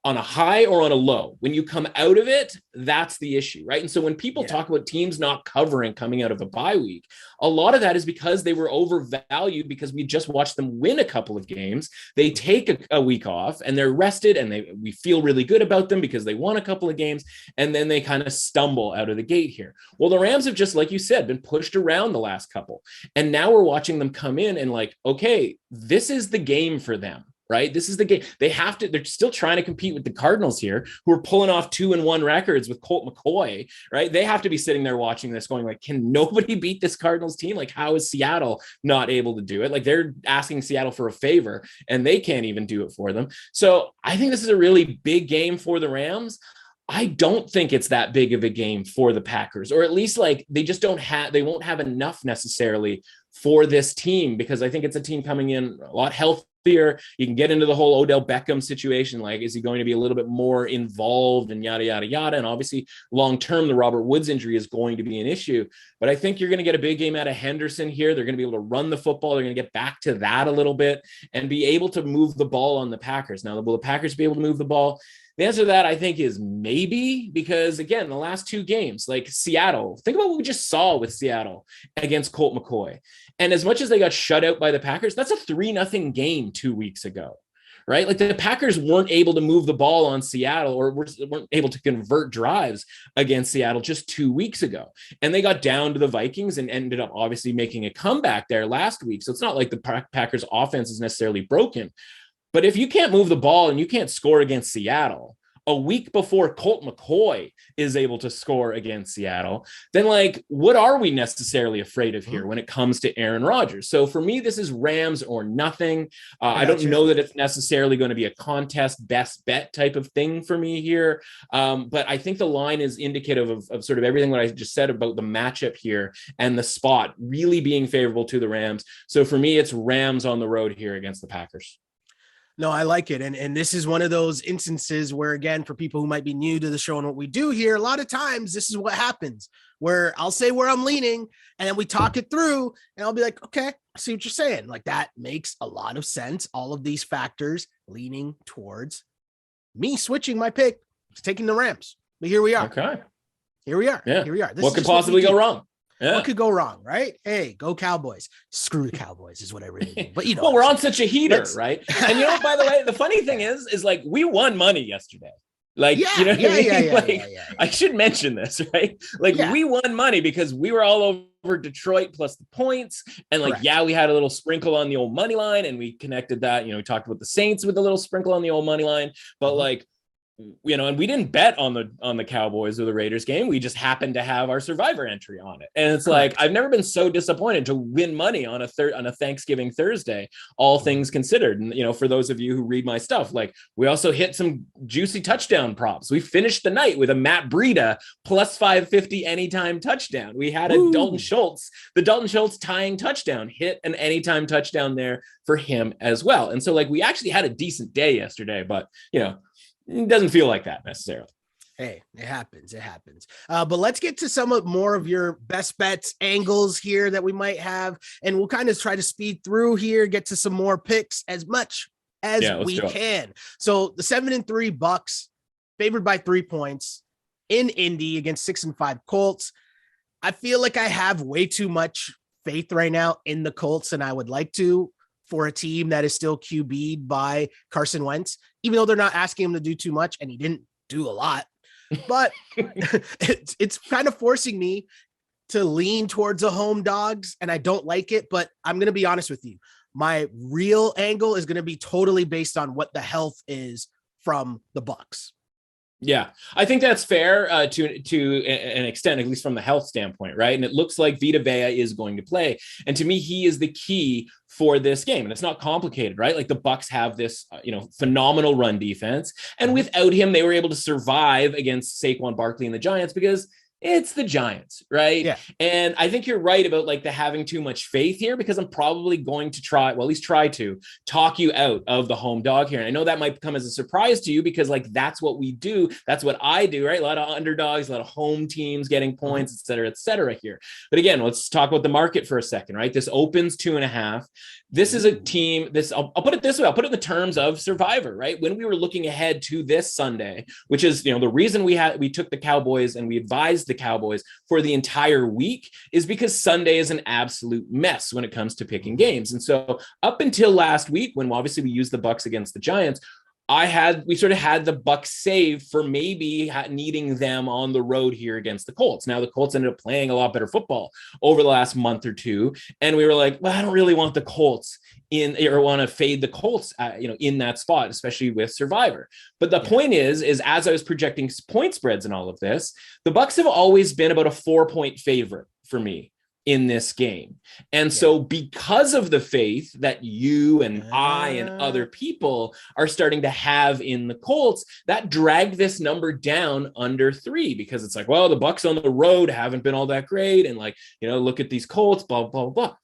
on a high or on a low. When you come out of it, that's the issue, right? And so when people talk about teams not covering coming out of a bye week, a lot of that is because they were overvalued because we just watched them win a couple of games. They take a week off and they're rested and we feel really good about them because they won a couple of games, and then they kind of stumble out of the gate here. Well, the Rams have just, like you said, been pushed around the last couple. And now we're watching them come in and okay, this is the game for them. Right? This is the game. They're still trying to compete with the Cardinals here, who are pulling off 2-1 records with Colt McCoy, right? They have to be sitting there watching this going can nobody beat this Cardinals team? How is Seattle not able to do it? They're asking Seattle for a favor and they can't even do it for them. So I think this is a really big game for the Rams. I don't think it's that big of a game for the Packers, or at least they just they won't have enough necessarily for this team, because I think it's a team coming in a lot healthier. You can get into the whole Odell Beckham situation. Is he going to be a little bit more involved and yada, yada, yada. And obviously long-term, the Robert Woods injury is going to be an issue, but I think you're going to get a big game out of Henderson here. They're going to be able to run the football. They're going to get back to that a little bit and be able to move the ball on the Packers. Now, will the Packers be able to move the ball? The answer to that, I think, is maybe, because again, the last two games, Seattle, think about what we just saw with Seattle against Colt McCoy. And as much as they got shut out by the Packers, that's a 3-0 game 2 weeks ago, right? The Packers weren't able to move the ball on Seattle, or weren't able to convert drives against Seattle just 2 weeks ago. And they got down to the Vikings and ended up obviously making a comeback there last week. So it's not like the Packers offense is necessarily broken. But if you can't move the ball and you can't score against Seattle a week before Colt McCoy is able to score against Seattle, then what are we necessarily afraid of here when it comes to Aaron Rodgers? So for me, this is Rams or nothing. I don't know that it's necessarily going to be a contest best bet type of thing for me here. But I think the line is indicative of sort of everything that I just said about the matchup here and the spot really being favorable to the Rams. So for me, it's Rams on the road here against the Packers. No, I like it. And this is one of those instances where, again, for people who might be new to the show and what we do here, a lot of times this is what happens, where I'll say where I'm leaning and then we talk it through and I'll be like, okay, I see what you're saying. That makes a lot of sense. All of these factors leaning towards me switching my pick to taking the Rams. But here we are. Okay. Here we are. Yeah. Here we are. What could possibly go wrong? Yeah. What could go wrong, right? Hey, go Cowboys. Screw the Cowboys is what I really mean. But well, we're on such a heater, right? And by the way, the funny thing is we won money yesterday. I should mention this, right? We won money because we were all over over Detroit plus the points. And like, Correct. yeah, we had a little sprinkle on the old money line and we connected that, we talked about the Saints with a little sprinkle on the old money line, but like, and we didn't bet on the Cowboys or the Raiders game. We just happened to have our Survivor entry on it. And it's Correct. like, I've never been so disappointed to win money on a Thanksgiving Thursday, all things considered. And, for those of you who read my stuff, like we also hit some juicy touchdown props. We finished the night with a Matt Breida plus 550 anytime touchdown. We had a Dalton Schultz tying touchdown, hit an anytime touchdown there for him as well. And so like, we actually had a decent day yesterday, but it doesn't feel like that necessarily. Hey, it happens. But let's get to more of your best bets angles here that we might have. And we'll kind of try to speed through here, get to some more picks as much as we can. So the 7-3 Bucks favored by 3 points in Indy against 6-5 Colts. I feel like I have way too much faith right now in the Colts, and I would like to, for a team that is still QB'd by Carson Wentz, even though they're not asking him to do too much, and he didn't do a lot, but it's kind of forcing me to lean towards the home dogs, and I don't like it, but I'm going to be honest with you. My real angle is going to be totally based on what the health is from the Bucks. Yeah, I think that's fair to an extent, at least from the health standpoint, right? And it looks like Vita Vea is going to play. And to me, he is the key for this game. And it's not complicated, right? Like the Bucks have this, phenomenal run defense. And without him, they were able to survive against Saquon Barkley and the Giants because it's the Giants, right? Yeah. And I think you're right about like the having too much faith here, because I'm probably going to try to talk you out of the home dog here. And I know that might come as a surprise to you because like, that's what we do. That's what I do, right? A lot of underdogs, a lot of home teams getting points, et cetera here. But again, let's talk about the market for a second, right? This opens 2.5. This is a team, I'll put it this way. I'll put it in the terms of Survivor, right? When we were looking ahead to this Sunday, which is, the reason we took the Cowboys and we advised the Cowboys for the entire week is because Sunday is an absolute mess when it comes to picking games. And so up until last week, when obviously we used the Bucks against the Giants, we sort of had the Bucks saved for maybe needing them on the road here against the Colts. Now the Colts ended up playing a lot better football over the last month or two. And we were like, well, I don't really want the Colts want to fade the Colts, in that spot, especially with Survivor. But the point is as I was projecting point spreads and all of this, the Bucks have always been about a 4-point favorite for me in this game. And so because of the faith that you and I and other people are starting to have in the Colts, that dragged this number down under 3, because it's like, well, the Bucks on the road haven't been all that great. And like, look at these Colts, blah, blah, blah.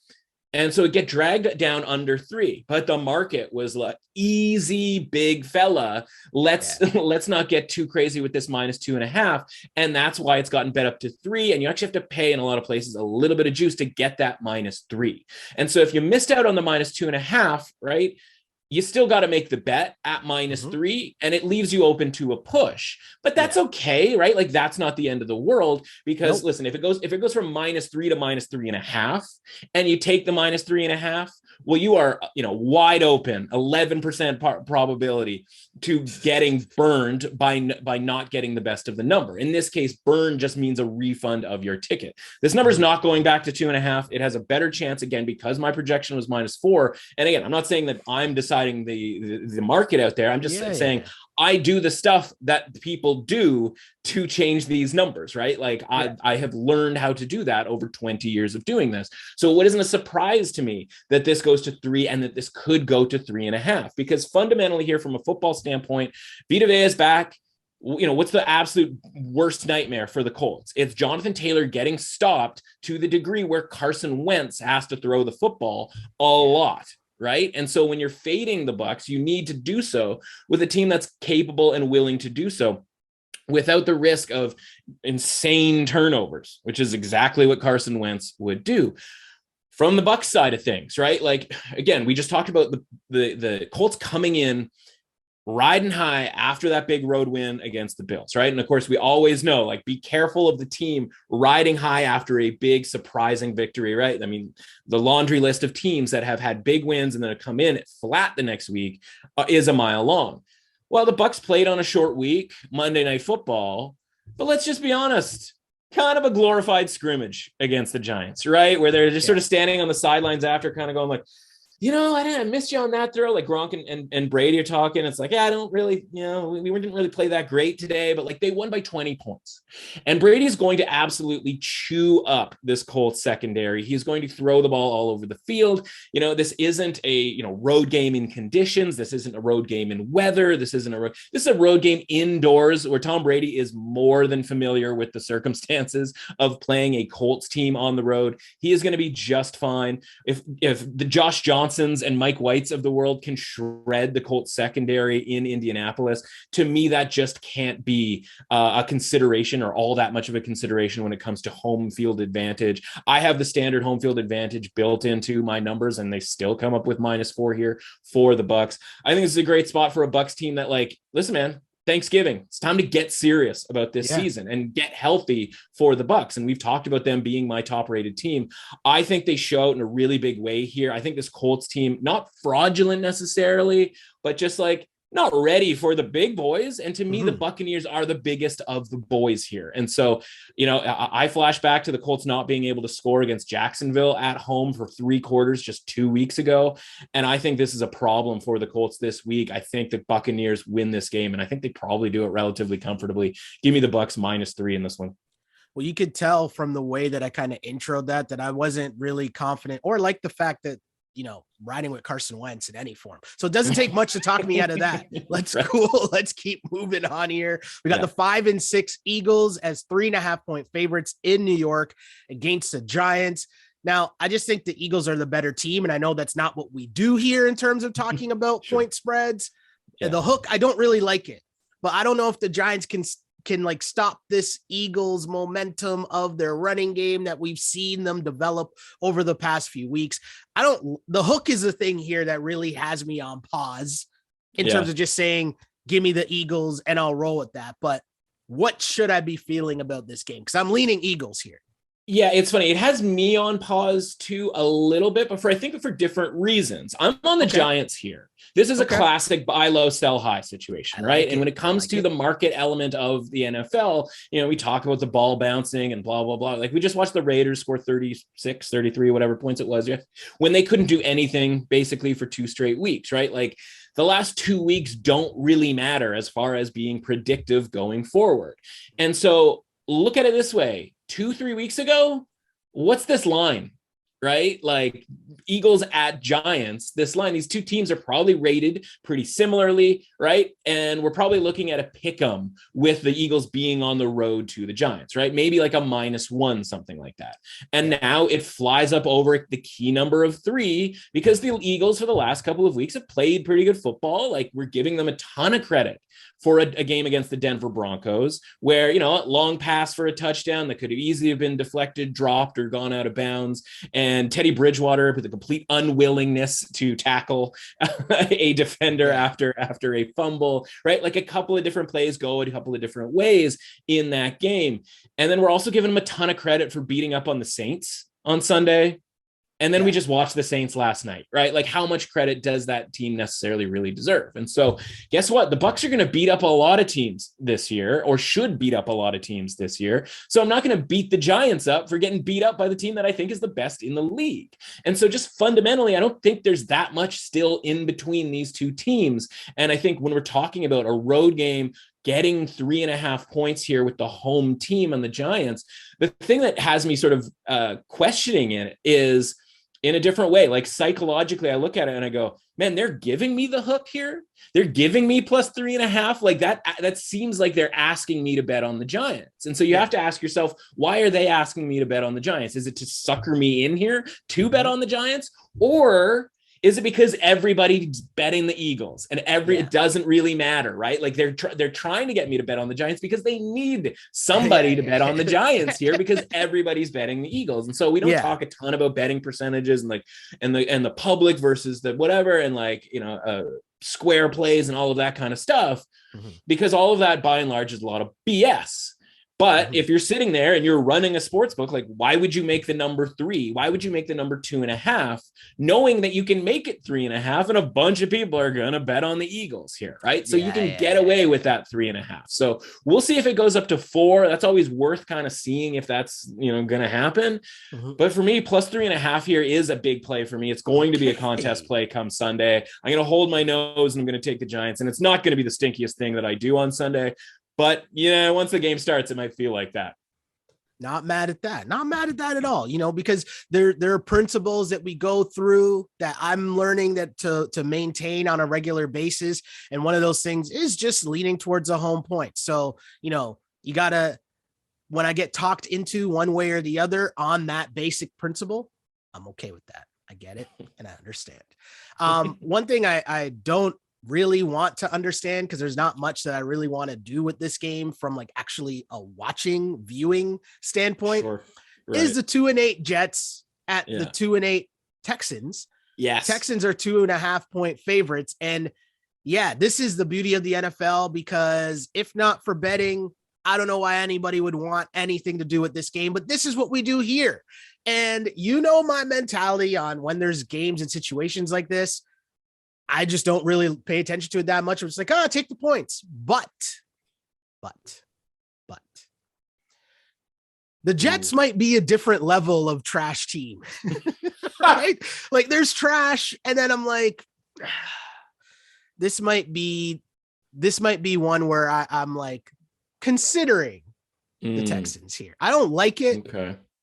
And so it get dragged down under 3, but the market was like, easy, big fella. Let's not get too crazy with this -2.5. And that's why it's gotten bet up to 3. And you actually have to pay in a lot of places a little bit of juice to get that -3. And so if you missed out on the -2.5, right, you still got to make the bet at -3, and it leaves you open to a push. But that's okay, right? Like that's not the end of the world, because listen, if it goes from -3 to -3.5, and you take the -3.5, well, you are wide open, 11% probability to getting burned by not getting the best of the number. In this case, burn just means a refund of your ticket. This number is not going back to 2.5. It has a better chance, again, because my projection was -4. And again, I'm not saying that I'm deciding the market out there. I'm just saying I do the stuff that people do to change these numbers, right? Like I have learned how to do that over 20 years of doing this. So it isn't a surprise to me that this goes to 3 and that this could go to 3.5, because fundamentally here from a football standpoint, Vita Vea is back. What's the absolute worst nightmare for the Colts? It's Jonathan Taylor getting stopped to the degree where Carson Wentz has to throw the football a lot. Right. And so when you're fading the Bucks, you need to do so with a team that's capable and willing to do so without the risk of insane turnovers, which is exactly what Carson Wentz would do. From the Bucks side of things, right? Like, again, we just talked about the Colts coming in riding high after that big road win against the Bills, right? And of course, we always know, like, be careful of the team riding high after a big surprising victory, right? I mean, the laundry list of teams that have had big wins and then have come in flat the next week is a mile long. Well, the Bucks played on a short week, Monday Night Football, but let's just be honest. kind of a glorified scrimmage against the Giants, right? Where they're just sort of standing on the sidelines after, kind of going like, I missed you on that throw. Like Gronk and Brady are talking. It's like, I don't really, we didn't really play that great today, but like they won by 20 points. And Brady is going to absolutely chew up this Colts secondary. He's going to throw the ball all over the field. This isn't a, road game in conditions. This isn't a road game in weather. This is a road game indoors where Tom Brady is more than familiar with the circumstances of playing a Colts team on the road. He is going to be just fine. If the Josh Johnsons and Mike Whites of the world can shred the Colts secondary in Indianapolis, to me, that just can't be a consideration or all that much of a consideration when it comes to home field advantage. I have the standard home field advantage built into my numbers, and they still come up with -4 here for the Bucs. I think this is a great spot for a Bucs team that, like, listen, man, Thanksgiving, it's time to get serious about this season and get healthy for the Bucs. And we've talked about them being my top rated team. I think they show out in a really big way here. I think this Colts team, not fraudulent necessarily, but just like not ready for the big boys. And to me, the Buccaneers are the biggest of the boys here. And so, I flash back to the Colts not being able to score against Jacksonville at home for 3 quarters just 2 weeks ago. And I think this is a problem for the Colts this week. I think the Buccaneers win this game, and I think they probably do it relatively comfortably. Give me the Bucs -3 in this one. Well, you could tell from the way that I kind of introed that I wasn't really confident or like the fact that, riding with Carson Wentz in any form. So it doesn't take much to talk me out of that. Let's keep moving on here. We got the 5-6 Eagles as 3.5-point favorites in New York against the Giants. Now, I just think the Eagles are the better team. And I know that's not what we do here in terms of talking about point spreads. Yeah. The hook, I don't really like it, but I don't know if the Giants can like stop this Eagles momentum of their running game that we've seen them develop over the past few weeks. The hook is the thing here that really has me on pause in terms of just saying, give me the Eagles and I'll roll with that. But what should I be feeling about this game? Because I'm leaning Eagles here. Yeah, it's funny. It has me on pause too a little bit, but I think for different reasons. I'm on the Giants here. This is a classic buy low, sell high situation, right? And when it comes to the market element of the NFL, we talk about the ball bouncing and blah, blah, blah. Like we just watched the Raiders score 36, 33, whatever points it was, when they couldn't do anything basically for 2 straight weeks, right? Like the last 2 weeks don't really matter as far as being predictive going forward. And so look at it this way. 2-3 weeks ago, what's this line, right? Like Eagles at Giants, this line, these two teams are probably rated pretty similarly, right? And we're probably looking at a pick 'em with the Eagles being on the road to the Giants, right? Maybe like a -1, something like that. And now it flies up over the key number of 3 because the Eagles for the last couple of weeks have played pretty good football. Like we're giving them a ton of credit for a game against the Denver Broncos where, long pass for a touchdown that could have easily have been deflected, dropped, or gone out of bounds. And Teddy Bridgewater with a complete unwillingness to tackle a defender after a fumble, right? Like a couple of different plays go a couple of different ways in that game. And then we're also giving them a ton of credit for beating up on the Saints on Sunday. And then we just watched the Saints last night, right? Like how much credit does that team necessarily really deserve? And so guess what? The Bucs are going to beat up a lot of teams this year, or should beat up a lot of teams this year. So I'm not going to beat the Giants up for getting beat up by the team that I think is the best in the league. And so just fundamentally, I don't think there's that much still in between these two teams. And I think when we're talking about a road game, getting 3.5 points here with the home team and the Giants, the thing that has me sort of questioning it is in a different way. Like psychologically, I look at it and I go, man, they're giving me the hook here. They're giving me +3.5. Like that seems like they're asking me to bet on the Giants. And so you have to ask yourself, why are they asking me to bet on the Giants? Is it to sucker me in here to bet on the Giants? Or is it because everybody's betting the Eagles and it doesn't really matter, right? Like they're trying to get me to bet on the Giants because they need somebody to bet on the Giants here because everybody's betting the Eagles. And so we don't talk a ton about betting percentages and the public versus the whatever and square plays and all of that kind of stuff because all of that by and large is a lot of BS. But if you're sitting there and you're running a sports book, like, why would you make the number 3? Why would you make the number 2.5, knowing that you can make it 3.5 and a bunch of people are going to bet on the Eagles here, right? So you can get away with that 3.5. So we'll see if it goes up to 4. That's always worth kind of seeing if that's, going to happen. But for me, plus 3.5 here is a big play for me. It's going to be a contest play come Sunday. I'm going to hold my nose and I'm going to take the Giants, and it's not going to be the stinkiest thing that I do on Sunday. But, once the game starts, it might feel like that. Not mad at that. Not mad at that at all, because there are principles that we go through that I'm learning that to maintain on a regular basis. And one of those things is just leaning towards a home point. So, you got to, when I get talked into one way or the other on that basic principle, I'm okay with that. I get it. And I understand. One thing I don't really want to understand, because there's not much that I really want to do with this game from like actually a viewing standpoint, is the 2-8 Jets at the 2-8 Texans. Yes. Texans are 2.5 point favorites. And this is the beauty of the NFL, because if not for betting, I don't know why anybody would want anything to do with this game, but this is what we do here. And my mentality on when there's games and situations like this, I just don't really pay attention to it that much. It's like, take the points. But the Jets might be a different level of trash team, right? Like, there's trash. And then I'm like, this might be one where I'm like considering the Texans here. I don't like it,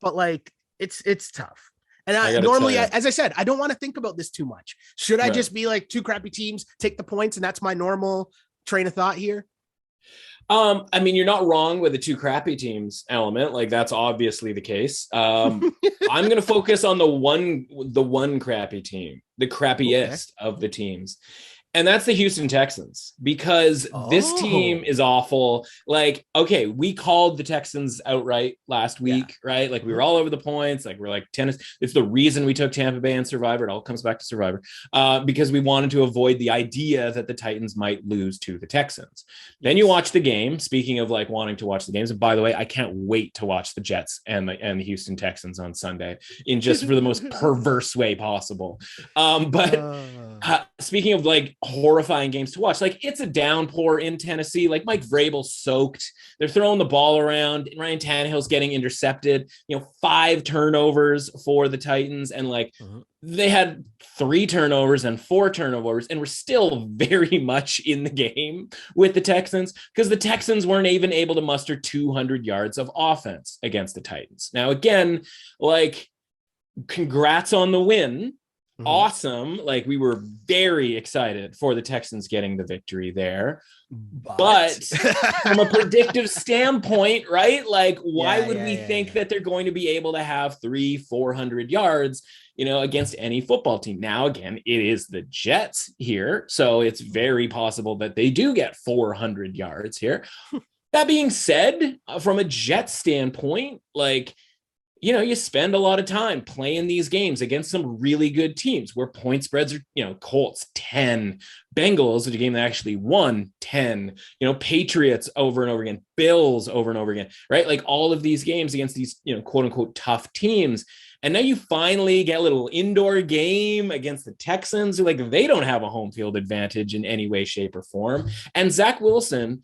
but like, it's tough. And I normally, as I said, I don't want to think about this too much. Should I just be like, 2 crappy teams, take the points, and that's my normal train of thought here? I mean, you're not wrong with the 2 crappy teams element. Like, that's obviously the case. I'm going to focus on the one crappy team, the crappiest of the teams. And that's the Houston Texans, because this team is awful. Like, okay, we called the Texans outright last week, right? Like, we were all over the points. Like, we're like tennis. It's the reason we took Tampa Bay and Survivor. It all comes back to Survivor, because we wanted to avoid the idea that the Titans might lose to the Texans. Then you watch the game. Speaking of like wanting to watch the games, and by the way, I can't wait to watch the Jets and the Houston Texans on Sunday in just for the most perverse way possible. Speaking of like horrifying games to watch, like, it's a downpour in Tennessee. Like, Mike Vrabel soaked. They're throwing the ball around. Ryan Tannehill's getting intercepted. 5 turnovers for the Titans, and like they had 3 turnovers and 4 turnovers, and we're still very much in the game with the Texans, because the Texans weren't even able to muster 200 yards of offense against the Titans. Now, again, like, congrats on the win. Awesome. Like, we were very excited for the Texans getting the victory there. But from a predictive standpoint, right? Like, why would we think that they're going to be able to have 300-400 yards, against any football team? Now, again, it is the Jets here, so it's very possible that they do get 400 yards here. That being said, from a Jets standpoint, like, you spend a lot of time playing these games against some really good teams where point spreads are, Colts 10, Bengals, a game that actually won 10, Patriots over and over again, Bills over and over again, right? Like, all of these games against these, quote unquote, tough teams. And now you finally get a little indoor game against the Texans, who, like, they don't have a home field advantage in any way, shape, or form. And Zach Wilson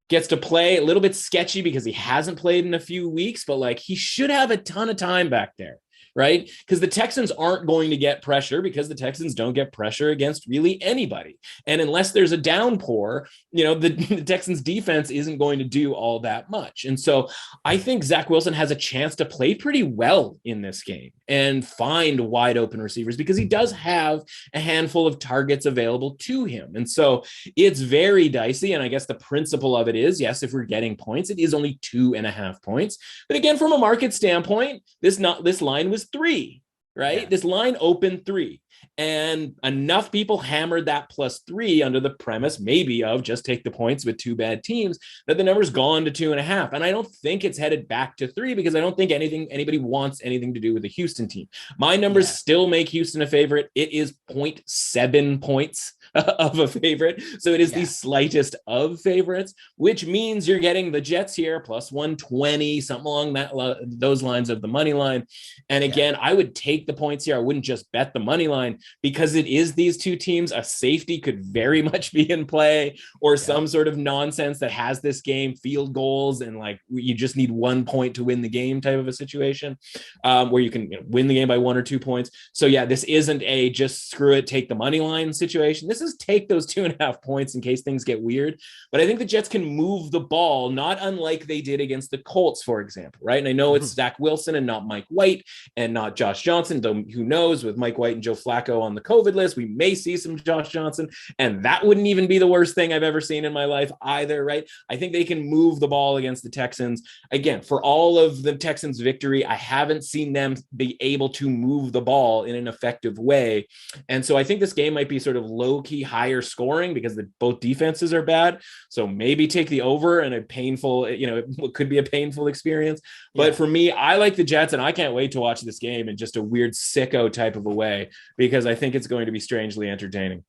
gets to play a little bit sketchy because he hasn't played in a few weeks, but like, he should have a ton of time back there, right? Because the Texans aren't going to get pressure, because the Texans don't get pressure against really anybody. And unless there's a downpour, the Texans defense isn't going to do all that much. And so I think Zach Wilson has a chance to play pretty well in this game and find wide open receivers, because he does have a handful of targets available to him. And so it's very dicey. And I guess the principle of it is, yes, if we're getting points, it is only 2.5 points. But again, from a market standpoint, this line was 3, right? Yeah. This line opened 3, and enough people hammered that +3 under the premise maybe of just take the points with 2 bad teams, that the number's gone to 2.5. And I don't think it's headed back to 3, because I don't think anybody wants anything to do with the Houston team. My numbers still make Houston a favorite. It is 0.7 points of a favorite. So it is the slightest of favorites, which means you're getting the Jets here plus 120, something along those lines of the money line. And again, I would take the points here. I wouldn't just bet the money line because it is these two teams. A safety could very much be in play, or some sort of nonsense that has this game, field goals, and like you just need 1 point to win the game type of a situation, where you can win the game by 1 or 2 points. So yeah, this isn't a just screw it, take the money line situation. This is take those 2.5 points in case things get weird. But I think the Jets can move the ball, not unlike they did against the Colts, for example, right? And I know it's Zach Wilson and not Mike White and not Josh Johnson, though who knows, with Mike White and Joe Flacco on the COVID list, we may see some Josh Johnson, and that wouldn't even be the worst thing I've ever seen in my life either, right? I think they can move the ball against the Texans. Again, for all of the Texans' victory, I haven't seen them be able to move the ball in an effective way. And so I think this game might be sort of low-key higher scoring because both defenses are bad. So maybe take the over and a painful, it could be a painful experience. But for me, I like the Jets, and I can't wait to watch this game in just a weird sicko type of a way because I think it's going to be strangely entertaining.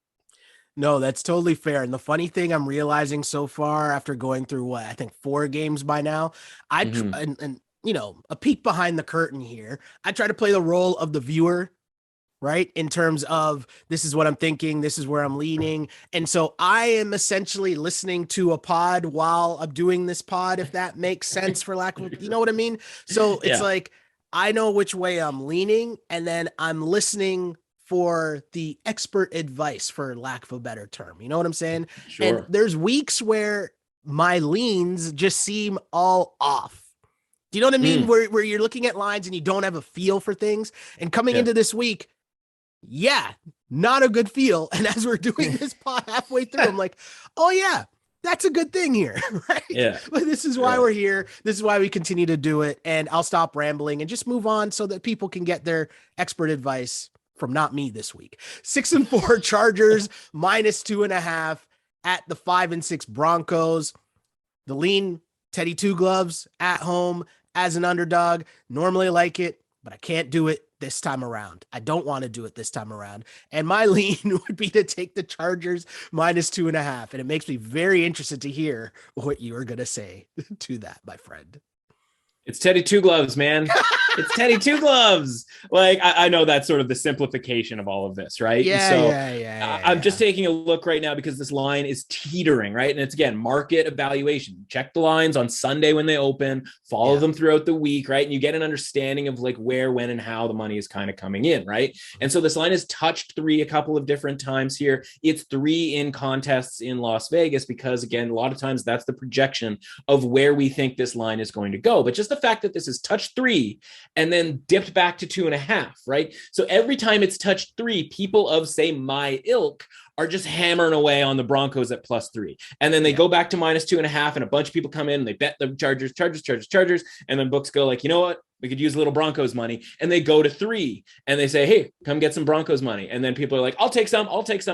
No, that's totally fair. And the funny thing I'm realizing so far after going through I think 4 games by now, and a peek behind the curtain here, I try to play the role of the viewer, right? In terms of this is what I'm thinking, this is where I'm leaning. And so I am essentially listening to a pod while I'm doing this pod, if that makes sense, for lack of, you know what I mean? So it's like, I know which way I'm leaning, and then I'm listening for the expert advice, for lack of a better term. You know what I'm saying? Sure. And there's weeks where my leans just seem all off. Do you know what I mean? Where you're looking at lines and you don't have a feel for things. And coming into this week, not a good feel. And as we're doing this pod halfway through, I'm like, oh yeah, that's a good thing here, right? Yeah. But this is why we're here. This is why we continue to do it. And I'll stop rambling and just move on so that people can get their expert advice from not me this week. 6-4 Chargers minus 2.5 at the 5-6 Broncos. The lean Teddy Two Gloves at home as an underdog. Normally like it, but I can't do it this time around. I don't want to do it this time around. And my lean would be to take the Chargers minus 2.5. And it makes me very interested to hear what you are going to say to that, my friend. It's Teddy Two Gloves, man. It's Teddy Two Gloves. Like, I know that's sort of the simplification of all of this, right? Yeah. I'm just taking a look right now because this line is teetering, right? And it's, again, market evaluation. Check the lines on Sunday when they open, follow them throughout the week, right? And you get an understanding of like where, when, and how the money is kind of coming in, right? And so this line has touched 3 a couple of different times here. It's 3 in contests in Las Vegas because, again, a lot of times that's the projection of where we think this line is going to go. But just the fact that this has touched 3 and then dipped back to 2.5, right? So every time it's touched 3, people of, say, my ilk are just hammering away on the Broncos at +3. And then they go back to minus 2.5, and a bunch of people come in and they bet the Chargers. And then books go like, you know what? We could use a little Broncos money. And they go to 3 and they say, hey, come get some Broncos money. And then people are like, I'll take some.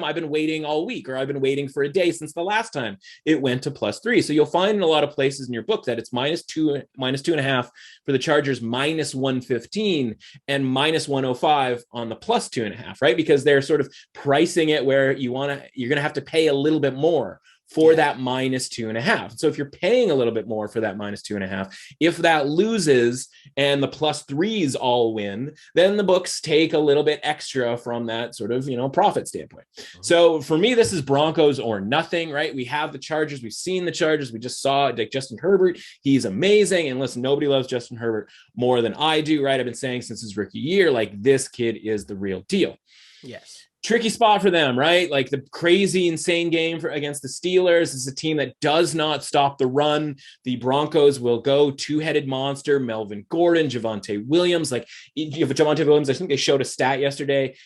I've been waiting all week, or I've been waiting for a day since the last time it went to +3. So you'll find in a lot of places in your book that it's minus 2.5 for the Chargers, minus 115 and minus 105 on the +2.5, right? Because they're sort of pricing it where you're going to have to pay a little bit more for that minus 2.5. So if you're paying a little bit more for that minus 2.5, if that loses and the +3s all win, then the books take a little bit extra from that sort of, profit standpoint. So for me, this is Broncos or nothing, right? We have the Chargers. We've seen the Chargers. We just saw like Justin Herbert. He's amazing. And listen, nobody loves Justin Herbert more than I do, right? I've been saying since his rookie year, like this kid is the real deal. Yes. Tricky spot for them, right? Like the crazy, insane game against the Steelers. This is a team that does not stop the run. The Broncos will go two-headed monster, Melvin Gordon, Javonte Williams. Like Javonte Williams, I think they showed a stat yesterday.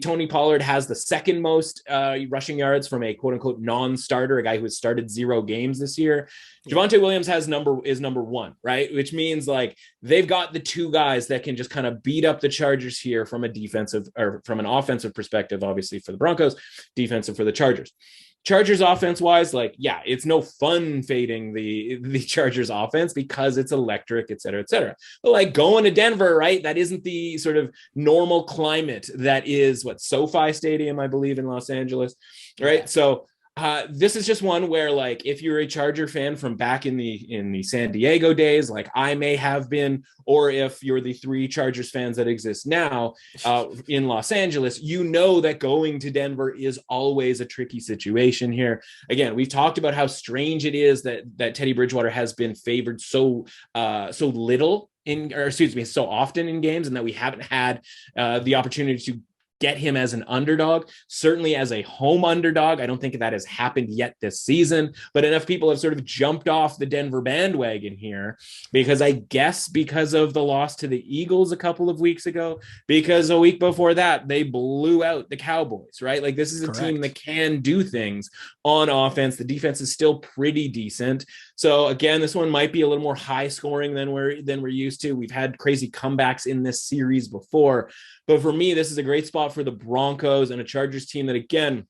Tony Pollard has the second most rushing yards from a quote-unquote non-starter, a guy who has started 0 games this year. Javonte Williams is number 1, right? Which means like they've got the 2 guys that can just kind of beat up the Chargers here from a defensive or from an offensive perspective, obviously for the Broncos, defensive for the Chargers. Chargers offense wise, like, yeah, it's no fun fading the Chargers offense because it's electric, et cetera, et cetera. But like going to Denver, right? That isn't the sort of normal climate that is what SoFi Stadium, I believe, in Los Angeles, right? Yeah. So this is just one where, like, if you're a Charger fan from back in the San Diego days, like I may have been, or if you're the 3 Chargers fans that exist now in Los Angeles, you know that going to Denver is always a tricky situation here. Again, we've talked about how strange it is that Teddy Bridgewater has been favored so little so often in games, and that we haven't had the opportunity to get him as an underdog, certainly as a home underdog. I don't think that has happened yet this season, but enough people have sort of jumped off the Denver bandwagon here because I guess because of the loss to the Eagles a couple of weeks ago, because a week before that, they blew out the Cowboys, right? Like this is a team that can do things on offense. The defense is still pretty decent. So again, this one might be a little more high scoring than we're used to. We've had crazy comebacks in this series before, but for me, this is a great spot for the Broncos and a Chargers team that, again,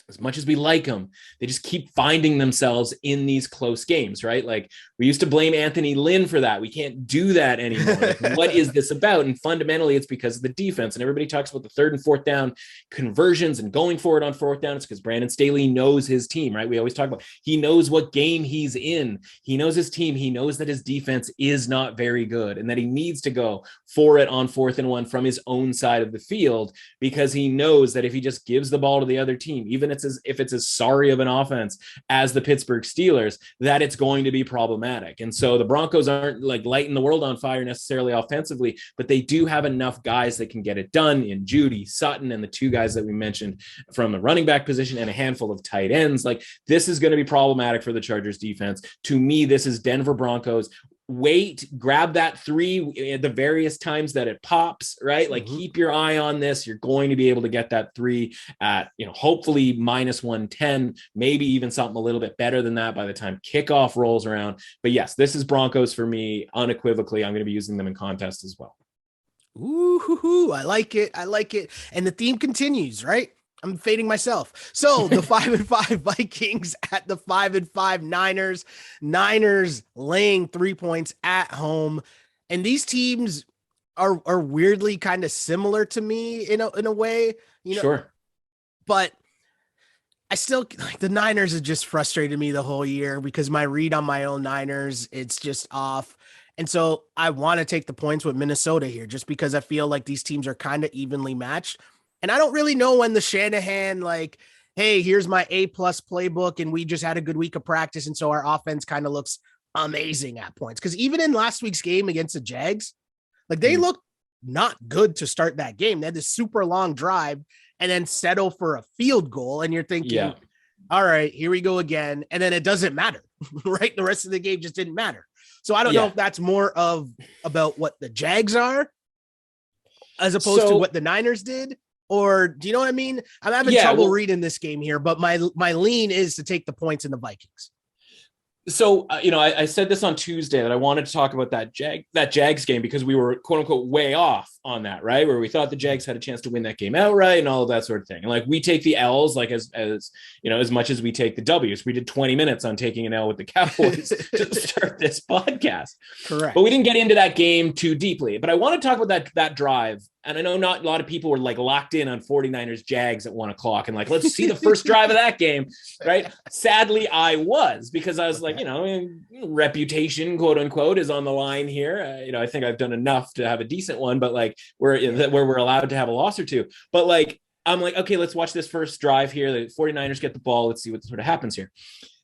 as much as we like them, they just keep finding themselves in these close games, right? Like we used to blame Anthony Lynn for that. We can't do that anymore. Like, what is this about? And fundamentally, it's because of the defense. And everybody talks about the 3rd and 4th down conversions and going for it on 4th down. It's because Brandon Staley knows his team, right? We always talk about he knows what game he's in. He knows his team. He knows that his defense is not very good and that he needs to go for it on 4th and 1 from his own side of the field, because he knows that if he just gives the ball to the other team, even if it's as sorry of an offense as the Pittsburgh Steelers, that it's going to be problematic. And so the Broncos aren't like lighting the world on fire necessarily offensively, but they do have enough guys that can get it done in Judy, Sutton, and the 2 guys that we mentioned from the running back position and a handful of tight ends. Like this is going to be problematic for the Chargers defense. To me, this is Denver Broncos. Wait, grab that 3 at the various times that it pops, right? Like keep your eye on this. You're going to be able to get that 3 at, hopefully -110, maybe even something a little bit better than that by the time kickoff rolls around. But yes, this is Broncos for me unequivocally. I'm going to be using them in contest as well. Ooh, I like it. And the theme continues, right? I'm fading myself. So the 5-5 Vikings at the 5-5 Niners. Niners laying 3 points at home. And these teams are weirdly kind of similar to me in a way, Sure. But I still like the Niners have just frustrated me the whole year because my read on my own Niners, it's just off. And so I want to take the points with Minnesota here just because I feel like these teams are kind of evenly matched. And I don't really know when the Shanahan, like, hey, here's my A+ playbook, and we just had a good week of practice, and so our offense kind of looks amazing at points. Because even in last week's game against the Jags, like they looked not good to start that game. They had this super long drive and then settle for a field goal, and you're thinking, all right, here we go again. And then it doesn't matter, right? The rest of the game just didn't matter. So I don't know if that's more of about what the Jags are as opposed to what the Niners did. Or do you know what I mean? I'm having trouble reading this game here, but my lean is to take the points in the Vikings. So, I said this on Tuesday that I wanted to talk about that Jags game because we were quote unquote way off on that, right? Where we thought the Jags had a chance to win that game outright and all of that sort of thing. And like we take the L's like as much as we take the W's. We did 20 minutes on taking an L with the Cowboys to start this podcast. Correct. But we didn't get into that game too deeply. But I want to talk about that drive. And I know not a lot of people were like locked in on 49ers Jags at 1:00 and like, let's see the first drive of that game. Right. Sadly, I was, because I was like, reputation, quote unquote, is on the line here. I think I've done enough to have a decent one, but like where we're allowed to have a loss or two. But like, I'm like, okay, let's watch this first drive here. The 49ers get the ball. Let's see what sort of happens here.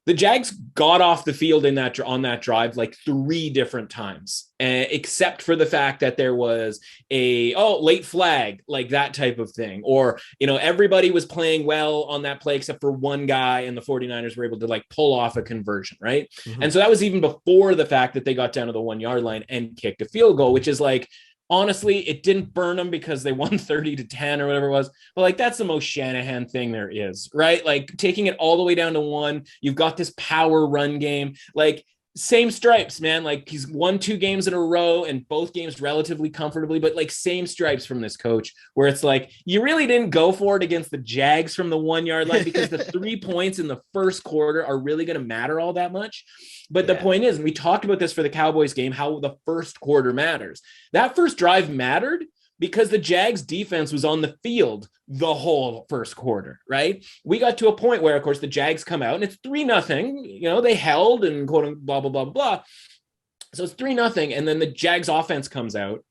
The Jags got off the field on that drive like 3 different times, except for the fact that there was a late flag, like that type of thing. Or, everybody was playing well on that play except for one guy, and the 49ers were able to like pull off a conversion, right? Mm-hmm. And so that was even before the fact that they got down to the 1-yard line and kicked a field goal, which is like, honestly, it didn't burn them because they won 30-10 or whatever it was. But like, that's the most Shanahan thing there is, right? Like taking it all the way down to 1, you've got this power run game. Like Same stripes, man. Like he's won 2 games in a row and both games relatively comfortably, but like same stripes from this coach where it's like, you really didn't go for it against the Jags from the 1 yard line because the 3 points in the first quarter are really going to matter all that much. But the point is, and we talked about this for the Cowboys game, how the first quarter matters. That first drive mattered because the Jags defense was on the field the whole first quarter, right? We got to a point where, of course, the Jags come out and it's 3-0. You know, they held and quote unquote, blah, blah, blah, blah. So it's 3-0. And then the Jags offense comes out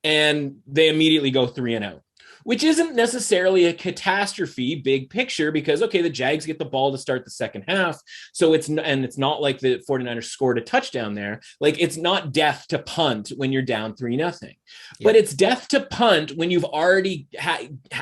and they immediately go 3-0, which isn't necessarily a catastrophe big picture because, okay, the Jags get the ball to start the second half. So it's not like the 49ers scored a touchdown there. Like it's not death to punt when you're down 3-0, but it's death to punt when you've already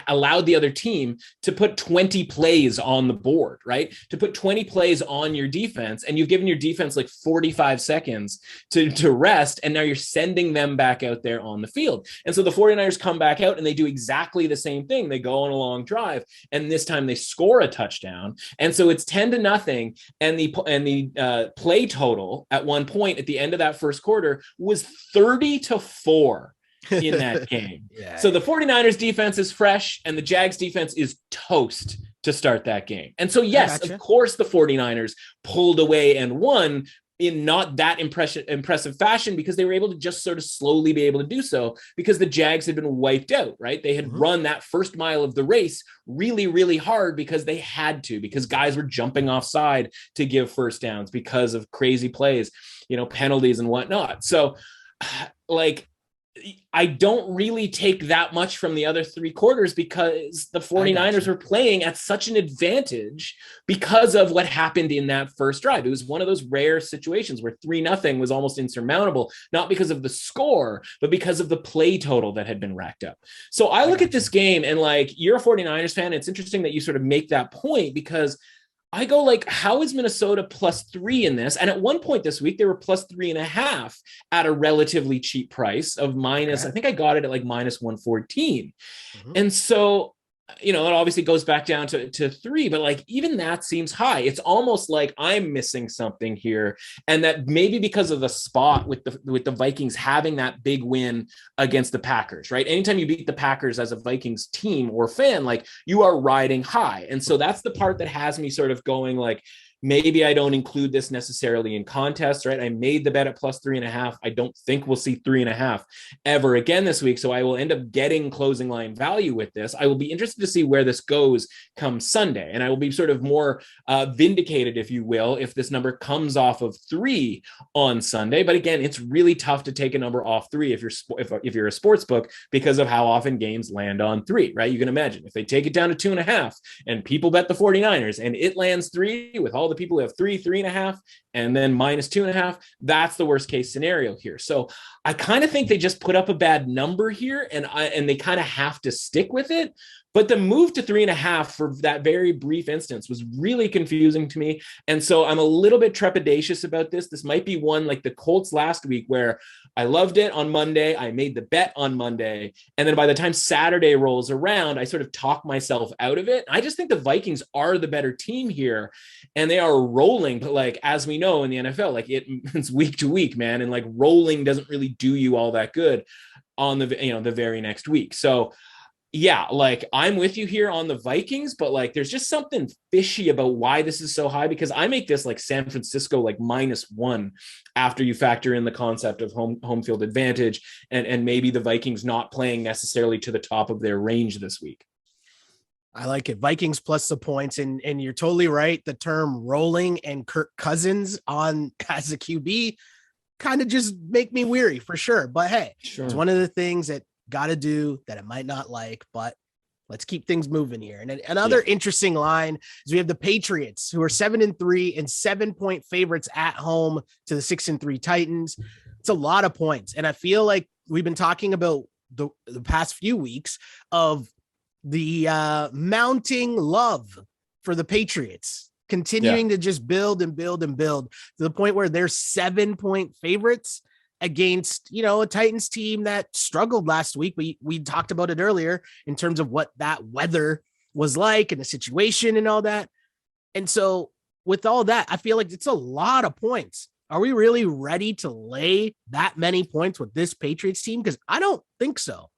allowed the other team to put 20 plays on the board, right? To put 20 plays on your defense, and you've given your defense like 45 seconds to rest. And now you're sending them back out there on the field. And so the 49ers come back out and they do exactly the same thing. They go on a long drive, and this time they score a touchdown. And so it's 10-0. And the play total at one point at the end of that first quarter was 30-4 in that game. So the 49ers defense is fresh and the Jags defense is toast to start that game. And so, yes, of course, the 49ers pulled away and won in not that impressive fashion because they were able to just sort of slowly be able to do so because the Jags had been wiped out, right? They had run that first mile of the race really, really hard because they had to, because guys were jumping offside to give first downs because of crazy plays, you know, penalties and whatnot. So like, I don't really take that much from the other 3 quarters because the 49ers were playing at such an advantage because of what happened in that first drive. It was one of those rare situations where 3-0 was almost insurmountable, not because of the score, but because of the play total that had been racked up. So I look at this game and like, you're a 49ers fan. It's interesting that you sort of make that point because I go like, how is Minnesota +3 in this? And at one point this week, they were +3.5 at a relatively cheap price of minus, I think I got it at like -114. And so, you know, it obviously goes back down to 3, but like, even that seems high. It's almost like I'm missing something here. And that maybe because of the spot with the Vikings having that big win against the Packers, right? Anytime you beat the Packers as a Vikings team or fan, like you are riding high. And so that's the part that has me sort of going like, maybe I don't include this necessarily in contests, right? I made the bet at +3.5. I don't think we'll see 3.5 ever again this week. So I will end up getting closing line value with this. I will be interested to see where this goes come Sunday. And I will be sort of more vindicated, if you will, if this number comes off of 3 on Sunday. But again, it's really tough to take a number off 3 if you're a sports book because of how often games land on 3, right? You can imagine if they take it down to 2.5 and people bet the 49ers and it lands 3 with all the people who have 3.5, and then -2.5, that's the worst case scenario here. So I kind of think they just put up a bad number here and they kind of have to stick with it. But the move to 3.5 for that very brief instance was really confusing to me. And so I'm a little bit trepidatious about this. This might be one like the Colts last week where I loved it on Monday. I made the bet on Monday. And then by the time Saturday rolls around, I sort of talk myself out of it. I just think the Vikings are the better team here and they are rolling. But like, as we know in the NFL, like it's week to week, man. And like rolling doesn't really do you all that good on the very next week. So yeah, like I'm with you here on the Vikings, but like there's just something fishy about why this is so high because I make this like San Francisco like -1 after you factor in the concept of home field advantage and maybe the Vikings not playing necessarily to the top of their range this week. I like it. Vikings plus the points. And you're totally right. The term rolling and Kirk Cousins on as a QB kind of just make me weary for sure. But hey, it's one of the things that got to do that I might not like, but let's keep things moving here. And another interesting line is we have the Patriots who are 7-3 and 7-point favorites at home to the 6-3 Titans. It's a lot of points. And I feel like we've been talking about the past few weeks of the mounting love for the Patriots, continuing to just build and build and build to the point where they're 7-point favorites against, you know, a Titans team that struggled last week. We talked about it earlier in terms of what that weather was like and the situation and all that. And so with all that, I feel like it's a lot of points. Are we really ready to lay that many points with this Patriots team? Because I don't think so.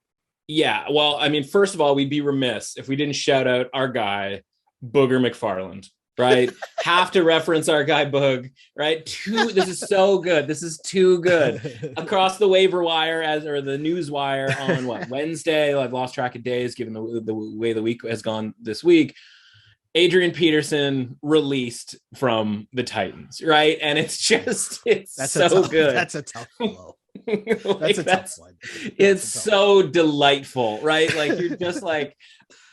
Yeah, well, I mean, first of all, we'd be remiss if we didn't shout out our guy, Booger McFarland, right? Have to reference our guy Boog, right? This is so good. This is too good. Across the waiver wire or the news wire on Wednesday? I've lost track of days given the way the week has gone this week. Adrian Peterson released from the Titans, right? And it's good. That's a tough blow. That's a tough one. It's so delightful, right? Like you're just like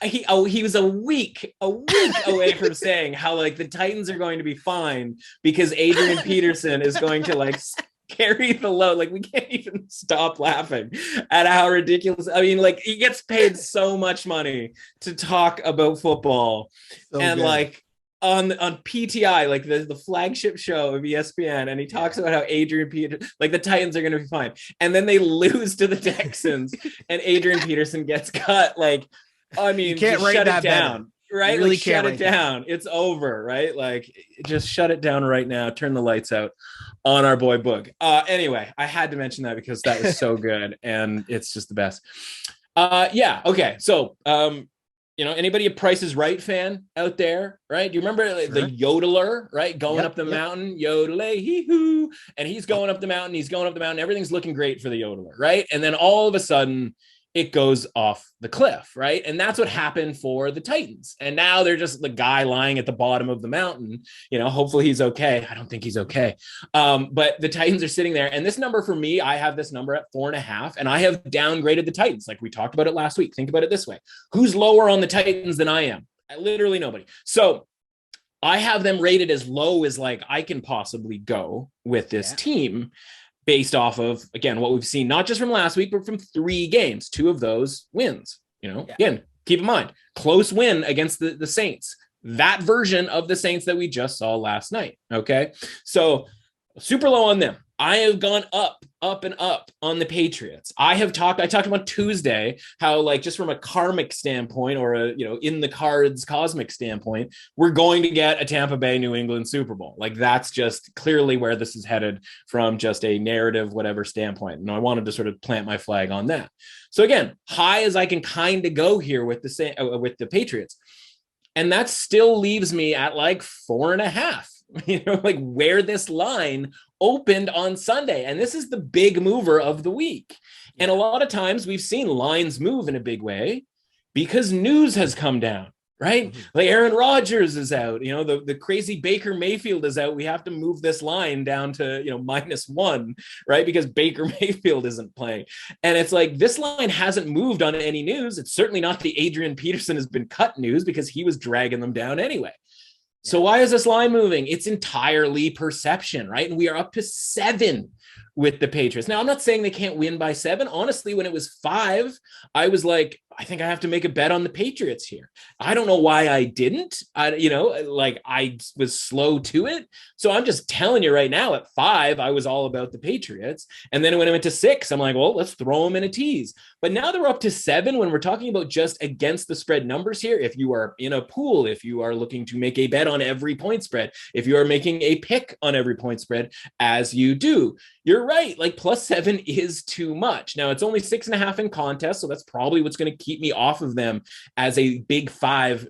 he was a week away from saying how like the Titans are going to be fine because Adrian Peterson is going to like carry the load. Like we can't even stop laughing at how ridiculous. I mean, like he gets paid so much money to talk about football, and good. Like on PTI, like the flagship show of ESPN, and he talks about how Adrian Peterson, like the Titans are going to be fine, and then they lose to the Texans, and Adrian Peterson gets cut. Like, I mean, you can't shut it down. Better. Right? Really like, shut it down. It's over, right? Like, just shut it down right now. Turn the lights out on our boy Boog. Anyway, I had to mention that because that was so good, and it's just the best. Yeah. Okay. So, anybody a Price is Right fan out there, right? Do you remember the yodeler, right? Going up the mountain, yodelay, hee-hoo. And he's going up the mountain. Everything's looking great for the yodeler, right? And then all of a sudden, it goes off the cliff, right? And that's what happened for the Titans. And now they're just the guy lying at the bottom of the mountain. Hopefully he's okay. I don't think he's okay. But the Titans are sitting there. And this number for me, I have this number at 4.5, and I have downgraded the Titans. Like we talked about it last week. Think about it this way. Who's lower on the Titans than I am? Literally nobody. So I have them rated as low as like I can possibly go with this team, based off of, again, what we've seen, not just from last week, but from 3 games, 2 of those wins. Again, keep in mind, close win against the Saints, that version of the Saints that we just saw last night. Okay. So super low on them. I have gone up and up on the Patriots. I talked about Tuesday, how like just from a karmic standpoint or in the cards cosmic standpoint, we're going to get a Tampa Bay New England Super Bowl. Like that's just clearly where this is headed from just a narrative, whatever standpoint. And I wanted to sort of plant my flag on that. So again, high as I can kind of go here with the Patriots. And that still leaves me at like 4.5, like where this line opened on Sunday. And this is the big mover of the week. And a lot of times we've seen lines move in a big way because news has come down, right? Like Aaron Rodgers is out, the crazy Baker Mayfield is out. We have to move this line down to, -1, right? Because Baker Mayfield isn't playing. And it's like, this line hasn't moved on any news. It's certainly not the Adrian Peterson has been cut news because he was dragging them down anyway. So why is this line moving? It's entirely perception, right? And we are up to 7 with the Patriots. Now, I'm not saying they can't win by 7. Honestly, when it was 5, I was like, I think I have to make a bet on the Patriots here. I don't know why I didn't. I was slow to it. So I'm just telling you right now, at 5, I was all about the Patriots. And then when it went to 6, I'm like, well, let's throw them in a tease. But now they're up to 7 when we're talking about just against the spread numbers here. If you are in a pool, if you are looking to make a bet on every point spread, if you are making a pick on every point spread, as you do, you're right. Like +7 is too much. Now it's only 6.5 in contest. So that's probably what's going to keep me off of them as a big 5,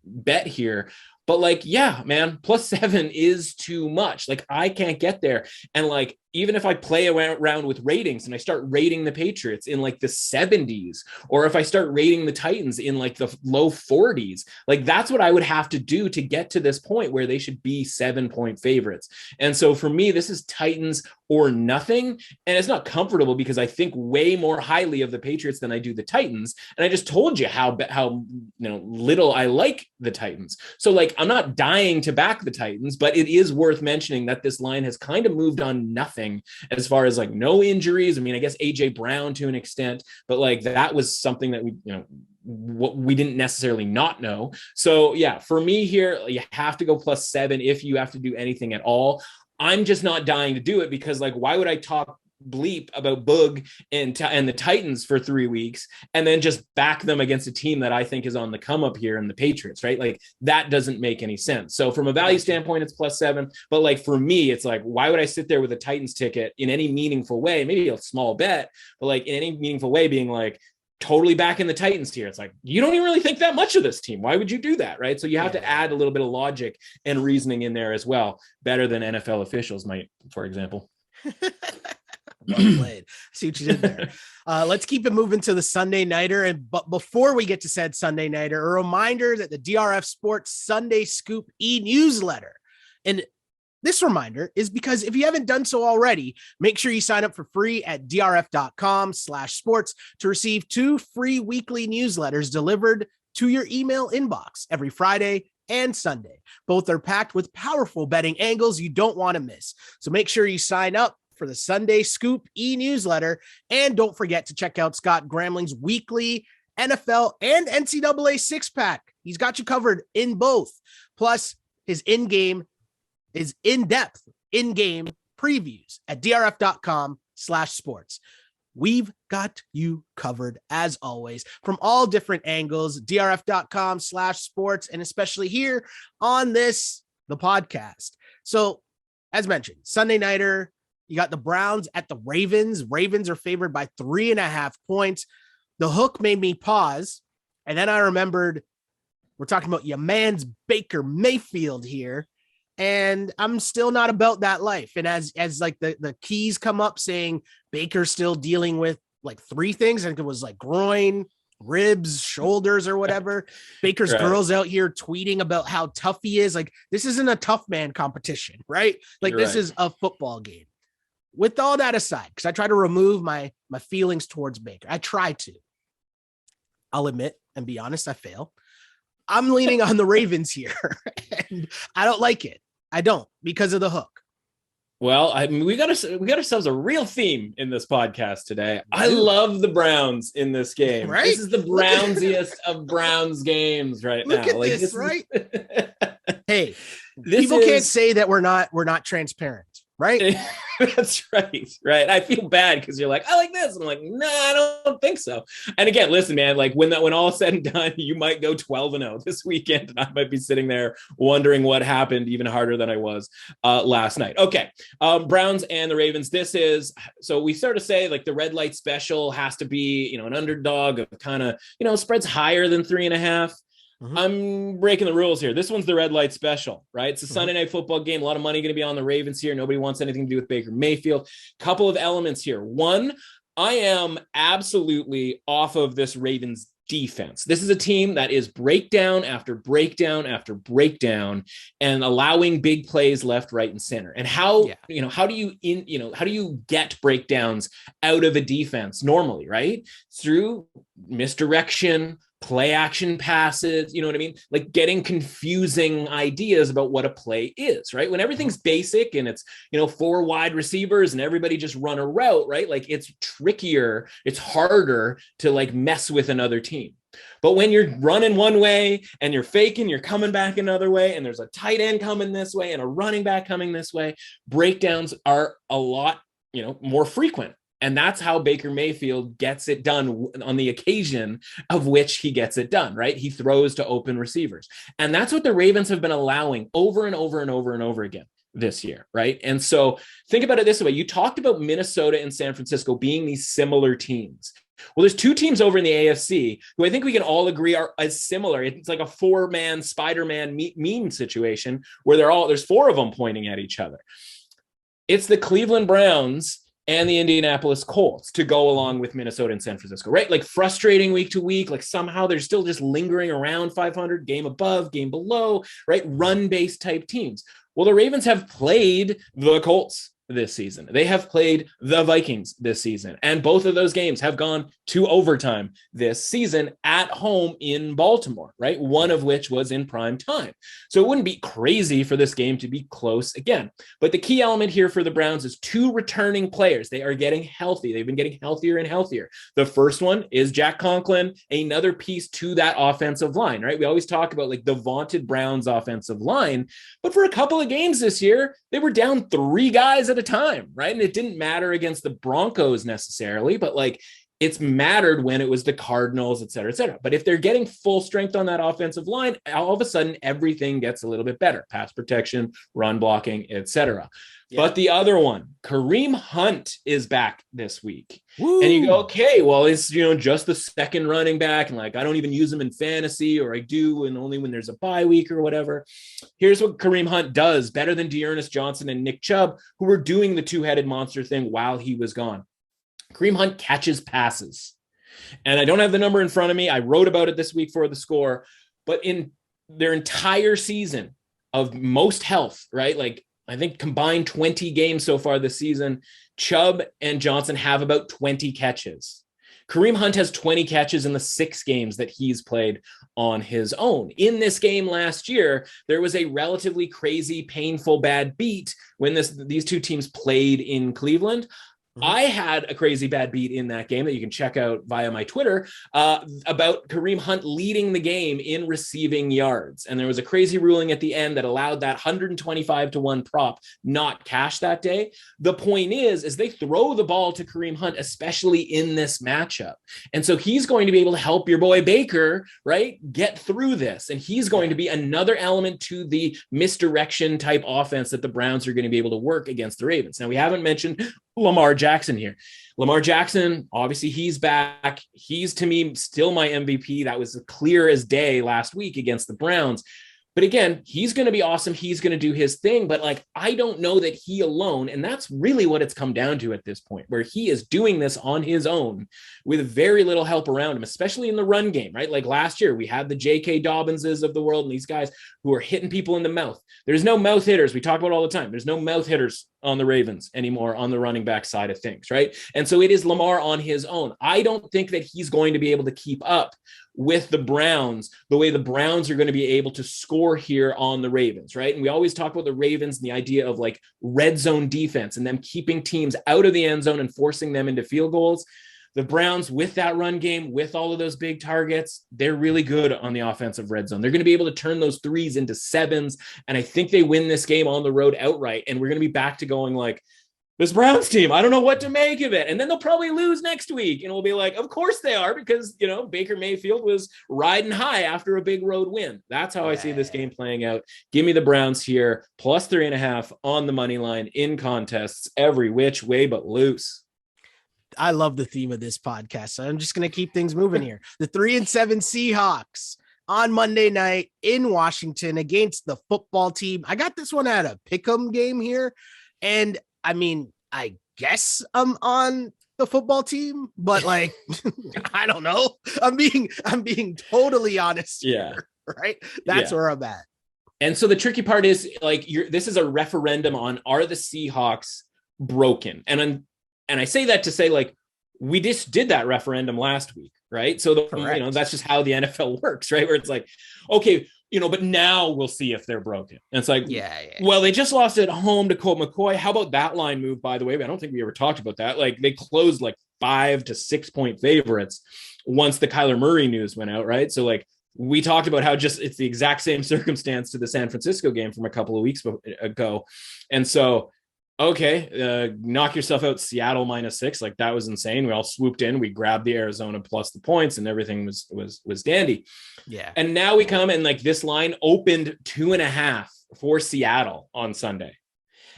bet here. But like, yeah, man, +7 is too much. Like I can't get there. And like, even if I play around with ratings and I start rating the Patriots in like the 70s, or if I start rating the Titans in like the low 40s, like that's what I would have to do to get to this point where they should be 7-point favorites. And so for me, this is Titans or nothing. And it's not comfortable because I think way more highly of the Patriots than I do the Titans. And I just told you how little I like the Titans. So like, I'm not dying to back the Titans, but it is worth mentioning that this line has kind of moved on nothing as far as like no injuries. I mean, I guess AJ Brown to an extent, but like that was something that what we didn't necessarily not know. So yeah, for me here, you have to go +7 if you have to do anything at all. I'm just not dying to do it because like, why would I talk bleep about Boog and the Titans for 3 weeks and then just back them against a team that I think is on the come up here in the Patriots, right? Like that doesn't make any sense. So from a value standpoint, it's +7, but like for me, it's like, why would I sit there with a Titans ticket in any meaningful way? Maybe a small bet, but like in any meaningful way being like totally back in the Titans here. It's like, you don't even really think that much of this team. Why would you do that? Right. So you have to add a little bit of logic and reasoning in there as well. Better than NFL officials might, for example. Well played. See what you did there. Let's keep it moving to the Sunday Nighter. But before we get to said Sunday Nighter, a reminder that the DRF Sports Sunday Scoop e-newsletter. And this reminder is because if you haven't done so already, make sure you sign up for free at drf.com/sports to receive 2 free weekly newsletters delivered to your email inbox every Friday and Sunday. Both are packed with powerful betting angles you don't want to miss. So make sure you sign up for the Sunday Scoop e-newsletter. And don't forget to check out Scott Gramling's weekly NFL and NCAA 6-pack. He's got you covered in both. Plus his in-depth in-game previews at drf.com/sports. We've got you covered as always from all different angles, drf.com/sports, and especially here on the podcast. So as mentioned, Sunday Nighter, you got the Browns at the Ravens. Ravens are favored by 3.5 points. The hook made me pause. And then I remembered we're talking about your man's Baker Mayfield here. And I'm still not about that life. And as like the keys come up saying Baker's still dealing with like 3 things, I think it was like groin, ribs, shoulders, or whatever. Baker's girls out here tweeting about how tough he is. Like, this isn't a tough man competition, right? Like, this is a football game. With all that aside, because I try to remove my feelings towards Baker. I try to. I'll admit and be honest, I fail. I'm leaning on the Ravens here, and I don't like it. I don't, because of the hook. Well, I mean, we got ourselves a real theme in this podcast today. I love the Browns in this game. Right? This is the Brownsiest of Browns games right now. Look at like, this, right? Hey, people can't say that we're not transparent, right? That's right. Right. I feel bad because you're like, I like this. I'm like, no, I don't think so. And again, listen, man, like when all is said and done, you might go 12-0 this weekend. And I might be sitting there wondering what happened even harder than I was last night. Okay. Browns and the Ravens. So we sort of say like the red light special has to be, an underdog of kind of, spreads higher than 3.5. Mm-hmm. I'm breaking the rules here. This one's the red light special, right? It's a Sunday night football game. A lot of money going to be on the Ravens here. Nobody wants anything to do with Baker Mayfield. Couple of elements here. One, I am absolutely off of this Ravens defense. This is a team that is breakdown after breakdown after breakdown and allowing big plays left, right, and center. And how do you get breakdowns out of a defense normally, right? Through misdirection, play action passes, you know what I mean? Like getting confusing ideas about what a play is, right? When everything's basic and it's, 4 wide receivers and everybody just run a route, right? Like it's trickier, it's harder to like mess with another team. But when you're running one way and you're faking, you're coming back another way, and there's a tight end coming this way and a running back coming this way, breakdowns are a lot, more frequent. And that's how Baker Mayfield gets it done on the occasion of which he gets it done, right? He throws to open receivers. And that's what the Ravens have been allowing over and over and over and over again this year, right? And so think about it this way. You talked about Minnesota and San Francisco being these similar teams. Well, there's 2 teams over in the AFC who I think we can all agree are as similar. It's like a 4-man Spider-Man meme situation where there's 4 of them pointing at each other. It's the Cleveland Browns and the Indianapolis Colts to go along with Minnesota and San Francisco, right? Like frustrating week to week, like somehow they're still just lingering around 500, game above, game below, right? Run-based type teams. Well, the Ravens have played the Colts this season. They have played the Vikings this season, and both of those games have gone to overtime this season at home in Baltimore, right? One of which was in prime time. So it wouldn't be crazy for this game to be close again. But the key element here for the Browns is 2 returning players. They are getting healthy. They've been getting healthier and healthier. The first one is Jack Conklin, another piece to that offensive line, right? We always talk about like the vaunted Browns offensive line, but for a couple of games this year, they were down 3 guys at a time, right? And it didn't matter against the Broncos necessarily, but like it's mattered when it was the Cardinals, et cetera, et cetera. But if they're getting full strength on that offensive line, all of a sudden everything gets a little bit better. Pass protection, run blocking, et cetera. Yeah. But the other one, Kareem Hunt is back this week. Woo. And you go, okay, well, it's, just the second running back. And like, I don't even use him in fantasy, or I do, and only when there's a bye week or whatever. Here's what Kareem Hunt does better than Dearness Johnson and Nick Chubb, who were doing the two-headed monster thing while he was gone. Kareem Hunt catches passes. And I don't have the number in front of me. I wrote about it this week for the score, but in their entire season of most health, right? Like, I think combined 20 games so far this season, Chubb and Johnson have about 20 catches. Kareem Hunt has 20 catches in the 6 games that he's played on his own. In this game last year, there was a relatively crazy, painful, bad beat when these two teams played in Cleveland. I had a crazy bad beat in that game that you can check out via my Twitter about Kareem Hunt leading the game in receiving yards. And there was a crazy ruling at the end that allowed that 125-1 prop not cash that day. The point is they throw the ball to Kareem Hunt, especially in this matchup. And so he's going to be able to help your boy Baker, right, get through this. And he's going to be another element to the misdirection type offense that the Browns are going to be able to work against the Ravens. Now, we haven't mentioned Lamar Jackson here. Lamar Jackson, obviously he's back. He's, to me, still my MVP. That was clear as day last week against the Browns. But again, he's going to be awesome. He's going to do his thing. But like, I don't know that he alone, and that's really what it's come down to at this point, where he is doing this on his own with very little help around him, especially in the run game, right? Like last year, we had the J.K. Dobbinses of the world and these guys who are hitting people in the mouth. There's no mouth hitters. We talk about all the time. There's no mouth hitters on the Ravens anymore on the running back side of things, right? And so it is Lamar on his own. I don't think that he's going to be able to keep up with the Browns the way the Browns are going to be able to score here on the Ravens, right? And we always talk about the Ravens and the idea of like red zone defense and them keeping teams out of the end zone and forcing them into field goals. The Browns, with that run game, with all of those big targets, they're really good on the offensive red zone. They're going to be able to turn those 3s into 7s. And I think they win this game on the road outright. And we're going to be back to going like, this Browns team, I don't know what to make of it. And then they'll probably lose next week. And we'll be like, of course they are, because, Baker Mayfield was riding high after a big road win. That's how I see this game playing out. Give me the Browns here, plus 3.5 on the money line in contests every which way but loose. I love the theme of this podcast. So I'm just going to keep things moving here. The 3-7 Seahawks on Monday night in Washington against the football team. I got this one at a pick'em game here. And I mean, I guess I'm on the football team, but like, I don't know. I'm being totally honest here, right? That's where I'm at. And so the tricky part is like, this is a referendum on, are the Seahawks broken? And I say that to say, like, we just did that referendum last week, right? So that's just how the NFL works, right? Where it's like, okay, but now we'll see if they're broken. And it's like, well, they just lost at home to Colt McCoy. How about that line move, by the way? I don't think we ever talked about that. Like, they closed like 5 to 6 point favorites once the Kyler Murray news went out, right? So like, we talked about how just it's the exact same circumstance to the San Francisco game from a couple of weeks ago. And so, okay, knock yourself out, Seattle -6. Like, that was insane. We all swooped in, we grabbed the Arizona plus the points, and everything was dandy. Yeah. And now we come and like this line opened 2.5 for Seattle on Sunday.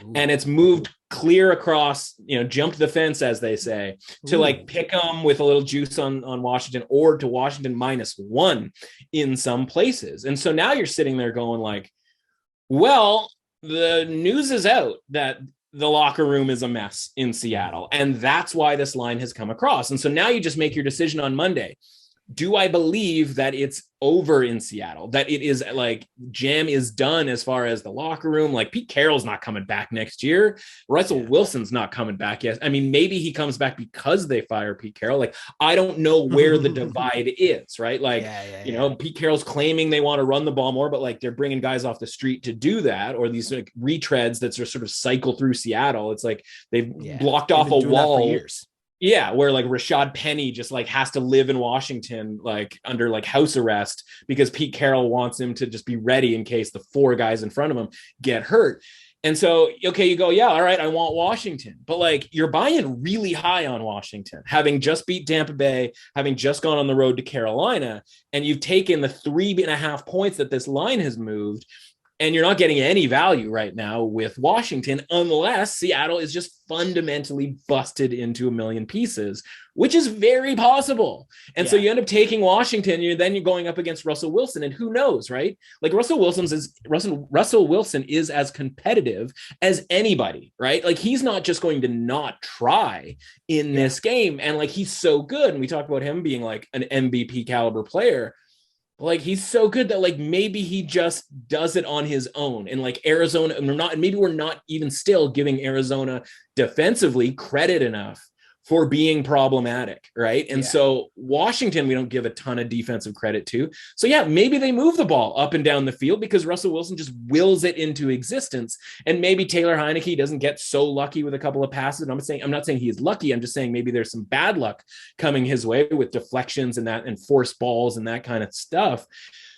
Ooh. And it's moved clear across, jumped the fence, as they say, to like pick them with a little juice on Washington, or to Washington -1 in some places. And so now you're sitting there going like, well, the news is out that the locker room is a mess in Seattle. And that's why this line has come across. And so now you just make your decision on Monday. Do I believe that it's over in Seattle, that it is like jam is done as far as the locker room? Like, Pete Carroll's not coming back next year. Russell Wilson's not coming back yet. I mean, maybe he comes back because they fire Pete Carroll. Like, I don't know where the divide is, right? Like, Pete Carroll's claiming they want to run the ball more, but like they're bringing guys off the street to do that, or these like retreads that sort of cycle through Seattle. It's like they've blocked off a wall for years. Yeah, where like Rashad Penny just like has to live in Washington, like under like house arrest, because Pete Carroll wants him to just be ready in case the 4 guys in front of him get hurt. And so, okay, you go, yeah, all right, I want Washington. But like you're buying really high on Washington, having just beat Tampa Bay, having just gone on the road to Carolina, and you've taken the 3.5 points that this line has moved. And you're not getting any value right now with Washington unless Seattle is just fundamentally busted into a million pieces, which is very possible. And so you end up taking Washington, then you're going up against Russell Wilson, and who knows, right? Like Russell Wilson is as competitive as anybody, right? Like he's not just going to not try in this game. And like he's so good. And we talk about him being like an MVP caliber player. Like he's so good that like maybe he just does it on his own, and like Arizona, and we're not even still giving Arizona defensively credit enough for being problematic, right? And so Washington, we don't give a ton of defensive credit to. So yeah, maybe they move the ball up and down the field because Russell Wilson just wills it into existence. And maybe Taylor Heineke doesn't get so lucky with a couple of passes. I'm not saying he is lucky. I'm just saying maybe there's some bad luck coming his way with deflections and that, and forced balls and that kind of stuff.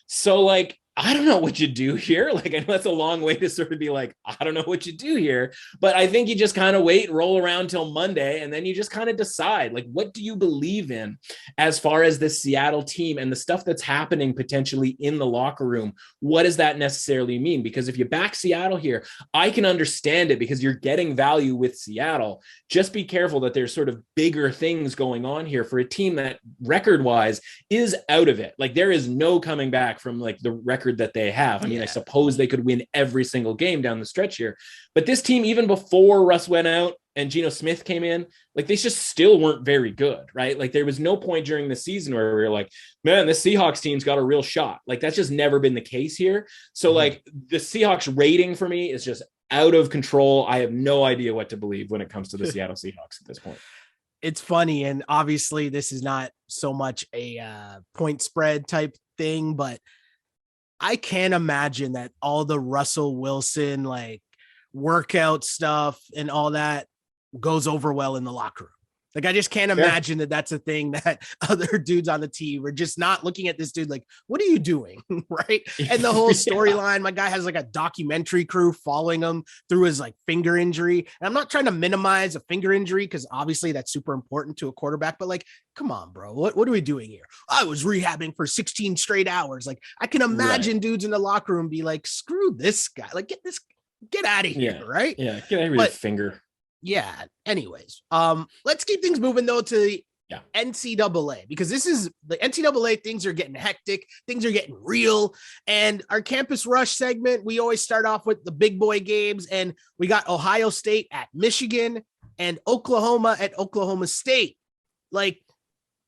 So like, I don't know what you do here. Like, I know that's a long way to sort of be like, I don't know what you do here, but I think you just kind of wait and roll around till Monday. And then you just kind of decide, like, what do you believe in as far as this Seattle team and the stuff that's happening potentially in the locker room? What does that necessarily mean? Because if you back Seattle here, I can understand it because you're getting value with Seattle. Just be careful that there's sort of bigger things going on here for a team that record wise is out of it. Like there is no coming back from like the record that they have. I mean, I suppose they could win every single game down the stretch here, but this team, even before Russ went out and Geno Smith came in, like they just still weren't very good, right? Like there was no point during the season where we were like, man, this Seahawks team's got a real shot. Like that's just never been the case here. So like the Seahawks rating for me is just out of control. I have no idea what to believe when it comes to the Seattle Seahawks at this point. It's funny. And obviously this is not so much a point spread type thing, but I can't imagine that all the Russell Wilson, like workout stuff and all that goes over well in the locker room. Like, I just can't imagine that that's a thing that other dudes on the team are just not looking at this dude like, what are you doing? Right. And the whole storyline, my guy has like a documentary crew following him through his like finger injury. And I'm not trying to minimize a finger injury because obviously that's super important to a quarterback, but like, come on, bro. What are we doing here? I was rehabbing for 16 straight hours. Like I can imagine dudes in the locker room be like, screw this guy. Like get out of here. Right. Yeah. Get out of your finger. Yeah. Anyways, let's keep things moving though to the NCAA, because this is the NCAA. Things are getting hectic. Things are getting real. And our Campus Rush segment, we always start off with the big boy games, and we got Ohio State at Michigan and Oklahoma at Oklahoma State. Like,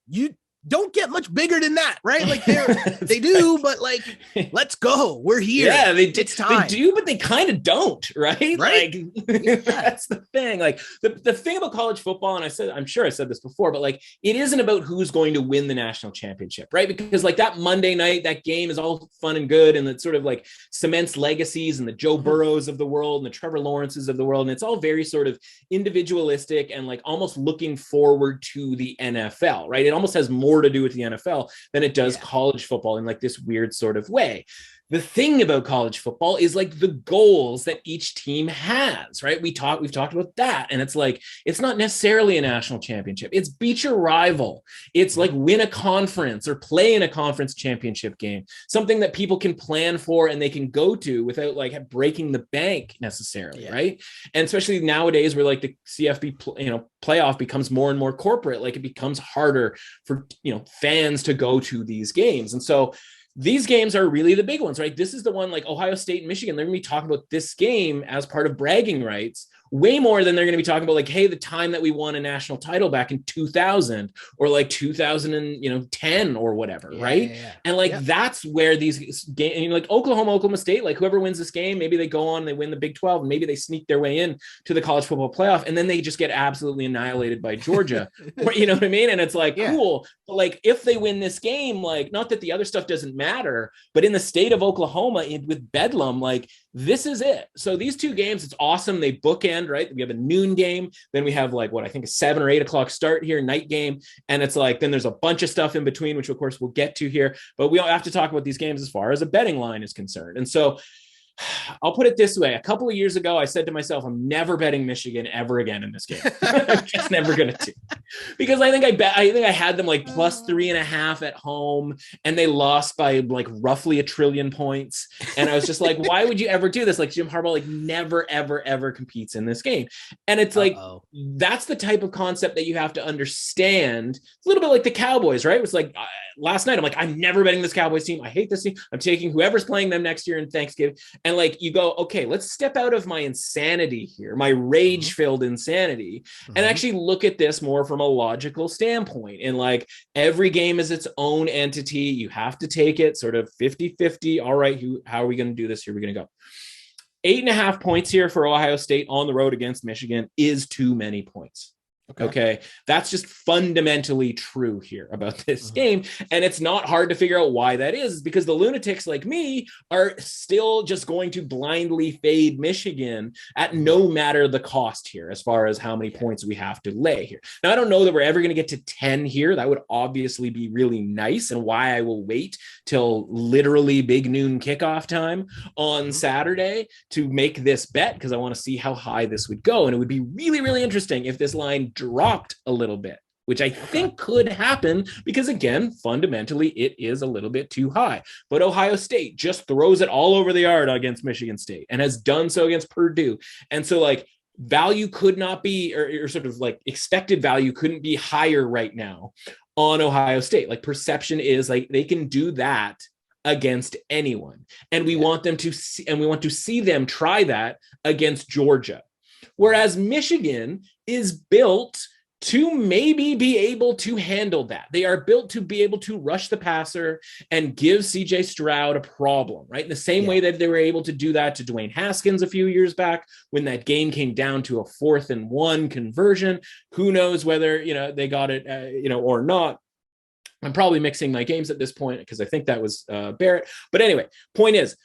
you don't get much bigger than that, right? Like they do, but like, let's go. We're here. Yeah, it's time. They do, but they kind of don't, right? Right. Like that's the thing. Like the thing about college football, and I'm sure I said this before, but like it isn't about who's going to win the national championship, right? Because like that Monday night, that game is all fun and good, and it sort of like cements legacies and the Joe Burrows of the world and the Trevor Lawrences of the world, and it's all very sort of individualistic and like almost looking forward to the NFL, right? It almost has more to do with the NFL than it does college football in like this weird sort of way. The thing about college football is like the goals that each team has, right? We've talked about that. And it's like, it's not necessarily a national championship. It's beat your rival. It's like win a conference or play in a conference championship game, something that people can plan for and they can go to without like breaking the bank necessarily. Right. And especially nowadays where like the CFB, playoff becomes more and more corporate, like it becomes harder for, fans to go to these games. And so these games are really the big ones, right? This is the one like Ohio State and Michigan. They're going to be talking about this game as part of bragging rights way more than they're going to be talking about like, hey, the time that we won a national title back in 2000 or like 2010 or whatever, right? And like that's where these games, like Oklahoma State, like whoever wins this game, maybe they go on, they win the Big 12, and maybe they sneak their way in to the college football playoff, and then they just get absolutely annihilated by Georgia. You know what I mean? And it's like, cool. But like if they win this game, like not that the other stuff doesn't matter, but in the state of Oklahoma with Bedlam, like this is it. So these two games, it's awesome. They bookend, right? We have a noon game. Then we have like, what I think a 7 or 8 o'clock start here, night game. And it's like, then there's a bunch of stuff in between, which of course we'll get to here, but we don't have to talk about these games as far as a betting line is concerned. And so I'll put it this way. A couple of years ago, I said to myself, I'm never betting Michigan ever again in this game. I'm just never going to do, because I think I had them like plus 3.5 at home, and they lost by like roughly 1 trillion points. And I was just like, why would you ever do this? Like Jim Harbaugh, like never, ever, ever competes in this game. And it's like, that's the type of concept that you have to understand. It's a little bit like the Cowboys, right? It was like last night, I'm like, I'm never betting this Cowboys team. I hate this team. I'm taking whoever's playing them next year in Thanksgiving. And like, you go, okay, let's step out of my insanity here, my rage-filled insanity, and actually look at this more from a logical standpoint. And like, every game is its own entity. You have to take it sort of 50-50. All right, how are we going to do this? Here we're going to go. 8.5 points here for Ohio State on the road against Michigan is too many points. Okay. That's just fundamentally true here about this game. And it's not hard to figure out why that is, because the lunatics like me are still just going to blindly fade Michigan at no matter the cost here, as far as how many points we have to lay here. Now, I don't know that we're ever going to get to 10 here. That would obviously be really nice, and why I will wait till literally big noon kickoff time on Saturday to make this bet, because I want to see how high this would go. And it would be really, really interesting if this line dropped a little bit, which I think could happen, because again, fundamentally, it is a little bit too high. But Ohio State just throws it all over the yard against Michigan State and has done so against Purdue. And so like, value could not be, or sort of like expected value couldn't be higher right now on Ohio State. Like, perception is like they can do that against anyone. And we want them to see, and we want to see them try that against Georgia. Whereas Michigan is built to maybe be able to handle that. They are built to be able to rush the passer and give CJ Stroud a problem, right? In the same way that they were able to do that to Dwayne Haskins a few years back when that game came down to a 4th and 1 conversion. Who knows whether, they got it, or not. I'm probably mixing my games at this point because I think that was Barrett. But anyway, point is,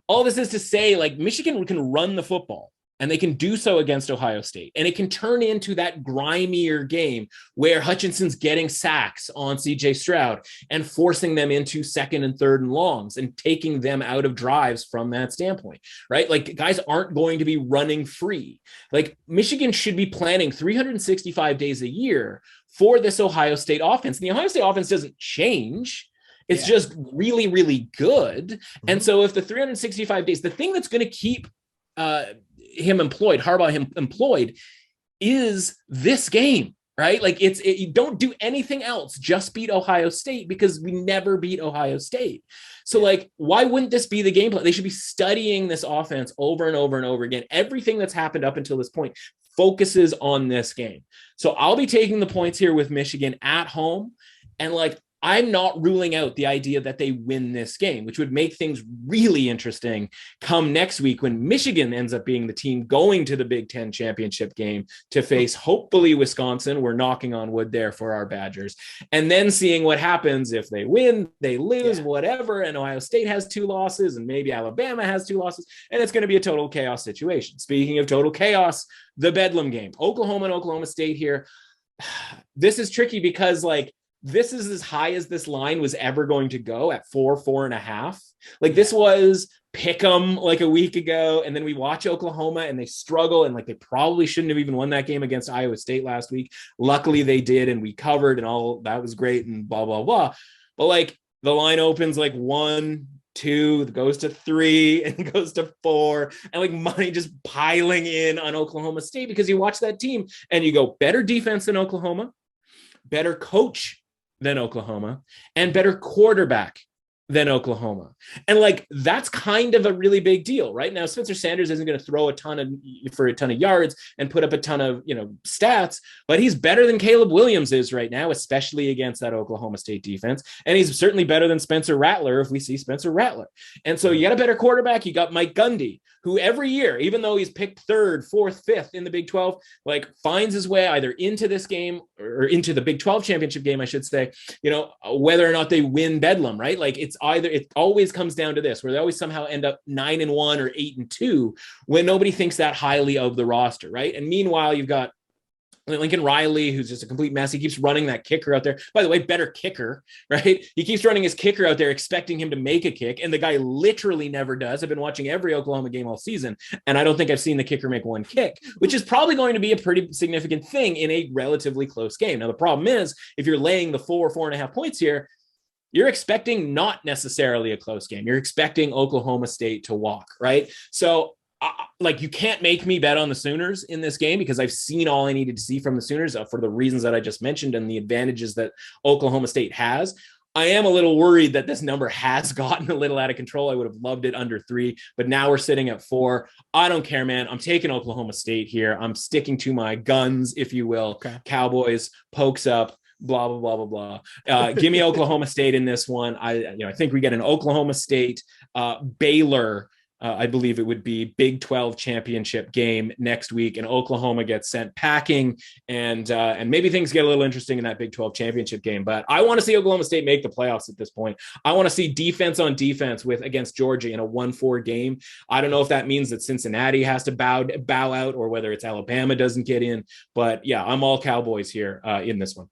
all this is to say, like, Michigan can run the football, and they can do so against Ohio State. And it can turn into that grimier game where Hutchinson's getting sacks on CJ Stroud and forcing them into 2nd and 3rd and longs and taking them out of drives from that standpoint, right? Like, guys aren't going to be running free. Like, Michigan should be planning 365 days a year for this Ohio State offense. And the Ohio State offense doesn't change. It's just really, really good. And so if the 365 days, the thing that's going to keep Harbaugh employed is this game, right? Like, you don't do anything else, just beat Ohio State, because we never beat Ohio State. So like, why wouldn't this be the game plan? They should be studying this offense over and over and over again. Everything that's happened up until this point focuses on this game. So I'll be taking the points here with Michigan at home. And like, I'm not ruling out the idea that they win this game, which would make things really interesting come next week when Michigan ends up being the team going to the Big Ten championship game to face hopefully Wisconsin. We're knocking on wood there for our Badgers. And then seeing what happens if they win, they lose, whatever. And Ohio State has 2 losses, and maybe Alabama has 2 losses. And it's going to be a total chaos situation. Speaking of total chaos, the Bedlam game, Oklahoma and Oklahoma State here. This is tricky because like, this is as high as this line was ever going to go at 4.5. Like, this was pick 'em like a week ago. And then we watch Oklahoma and they struggle. And like, they probably shouldn't have even won that game against Iowa State last week. Luckily they did. And we covered, and all that was great and blah, blah, blah. But like, the line opens like 1, 2, goes to 3, and goes to 4, and like money just piling in on Oklahoma State, because you watch that team and you go, better defense than Oklahoma, better coach than Oklahoma, and better quarterback than Oklahoma. And like, that's kind of a really big deal right now. Spencer Sanders isn't going to throw a ton of yards and put up a ton of, stats, but he's better than Caleb Williams is right now, especially against that Oklahoma State defense. And he's certainly better than Spencer Rattler if we see Spencer Rattler. And so you got a better quarterback. You got Mike Gundy, who every year, even though he's picked 3rd, 4th, 5th in the Big 12, like, finds his way either into this game or into the Big 12 championship game, I should say, whether or not they win Bedlam, right? Like, it always comes down to this, where they always somehow end up 9-1 or 8-2 when nobody thinks that highly of the roster, right? And meanwhile, you've got Lincoln Riley, who's just a complete mess. He keeps running that kicker out there. By the way, better kicker, right? He keeps running his kicker out there, expecting him to make a kick, and the guy literally never does. I've been watching every Oklahoma game all season, and I don't think I've seen the kicker make one kick, which is probably going to be a pretty significant thing in a relatively close game. Now, the problem is, if you're laying the 4.5 points here, you're expecting not necessarily a close game. You're expecting Oklahoma State to walk, right? So, you can't make me bet on the Sooners in this game because I've seen all I needed to see from the Sooners for the reasons that I just mentioned and the advantages that Oklahoma State has. I am a little worried that this number has gotten a little out of control. I would have loved it under 3, but now we're sitting at 4. I don't care, man. I'm taking Oklahoma State here. I'm sticking to my guns, if you will. Okay. Cowboys, pokes up, blah, blah, blah, blah, blah. Give me Oklahoma State in this one. I think we get an Oklahoma State, Baylor, I believe it would be Big 12 championship game next week, and Oklahoma gets sent packing, and maybe things get a little interesting in that Big 12 championship game. But I want to see Oklahoma State make the playoffs at this point. I want to see defense on defense against Georgia in a 1-4 game. I don't know if that means that Cincinnati has to bow out, or whether it's Alabama doesn't get in. But yeah, I'm all Cowboys here in this one.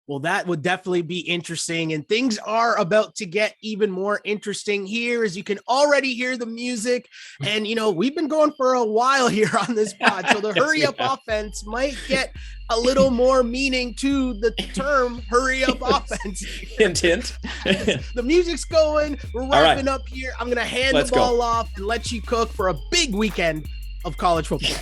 Well, that would definitely be interesting, and things are about to get even more interesting here, as you can already hear the music. And, we've been going for a while here on this pod, so the hurry up offense might get a little more meaning to the term hurry up offense. Hint, hint. The music's going. We're wrapping up here. I'm going to hand the ball off and let you cook for a big weekend of college football.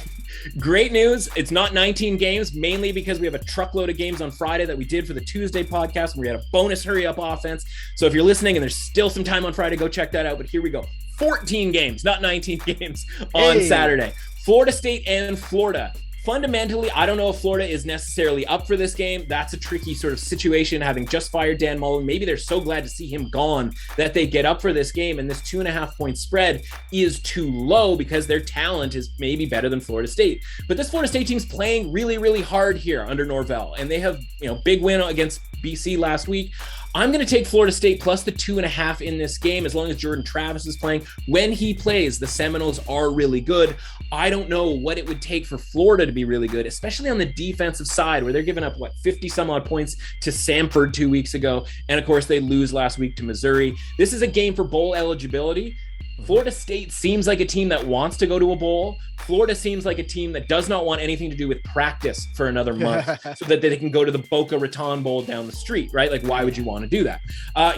Great news. It's not 19 games, mainly because we have a truckload of games on Friday that we did for the Tuesday podcast, and we had a bonus hurry up offense. So if you're listening and there's still some time on Friday, go check that out. But here we go. 14 games, not 19 games on Saturday. Florida State and Florida. Fundamentally, I don't know if Florida is necessarily up for this game. That's a tricky sort of situation, having just fired Dan Mullen. Maybe they're so glad to see him gone that they get up for this game, and this 2.5 point spread is too low because their talent is maybe better than Florida State. But this Florida State team's playing really, really hard here under Norvell, and they have, big win against BC last week. I'm going to take Florida State plus the 2.5 in this game, as long as Jordan Travis is playing. When he plays, the Seminoles are really good. I don't know what it would take for Florida to be really good, especially on the defensive side, where they're giving up, 50 some odd points to Samford 2 weeks ago. And of course, they lose last week to Missouri. This is a game for bowl eligibility. Florida State seems like a team that wants to go to a bowl. Florida seems like a team that does not want anything to do with practice for another month so that they can go to the Boca Raton Bowl down the street, right? Like, why would you want to do that?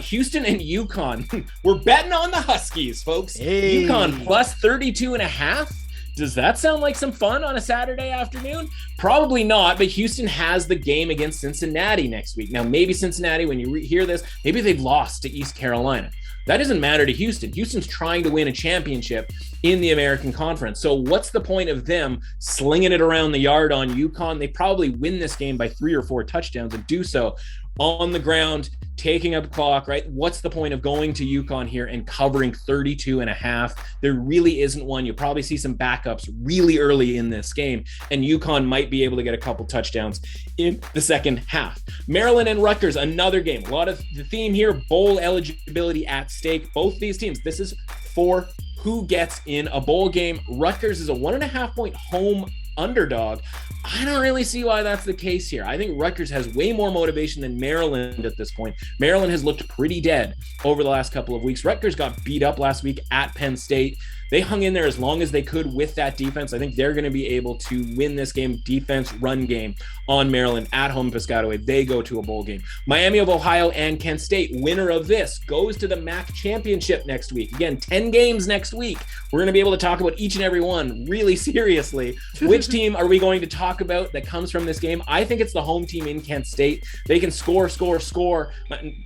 Houston and UConn. We're betting on the Huskies, folks. Hey. UConn plus 32.5. Does that sound like some fun on a Saturday afternoon? Probably not, but Houston has the game against Cincinnati next week. Now, maybe Cincinnati, when you hear this, maybe they've lost to East Carolina. That doesn't matter to Houston. Houston's trying to win a championship in the American Conference. So what's the point of them slinging it around the yard on UConn? They probably win this game by 3 or 4 touchdowns and do so on the ground, taking up the clock, right? What's the point of going to UConn here and covering 32.5? There really isn't one. You'll probably see some backups really early in this game, and UConn might be able to get a couple touchdowns in the second half. Maryland and Rutgers, another game. A lot of the theme here, bowl eligibility at stake. Both these teams, this is for who gets in a bowl game. Rutgers is a 1.5 point home underdog. I don't really see why that's the case here. I think Rutgers has way more motivation than Maryland at this point. Maryland has looked pretty dead over the last couple of weeks. Rutgers got beat up last week at Penn State. They hung in there as long as they could with that defense. I think they're going to be able to win this game, defense, run game on Maryland at home in Piscataway. They go to a bowl game. Miami of Ohio and Kent State, winner of this, goes to the MAC championship next week. Again, 10 games next week. We're going to be able to talk about each and every one really seriously. Which team are we going to talk about that comes from this game? I think it's the home team in Kent State. They can score.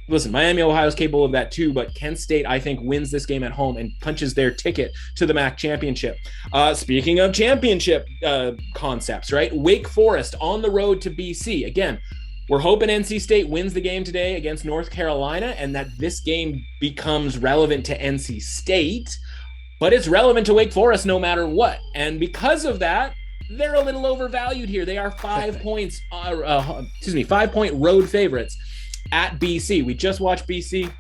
Listen, Miami, Ohio is capable of that too, but Kent State, I think, wins this game at home and punches their ticket to the MAC championship. Speaking of championship concepts, right? Wake Forest on the road to BC. Again, we're hoping NC State wins the game today against North Carolina and that this game becomes relevant to NC State, but it's relevant to Wake Forest no matter what. And because of that, they're a little overvalued here. They are 5 points, 5 point road favorites at BC. We just watched BC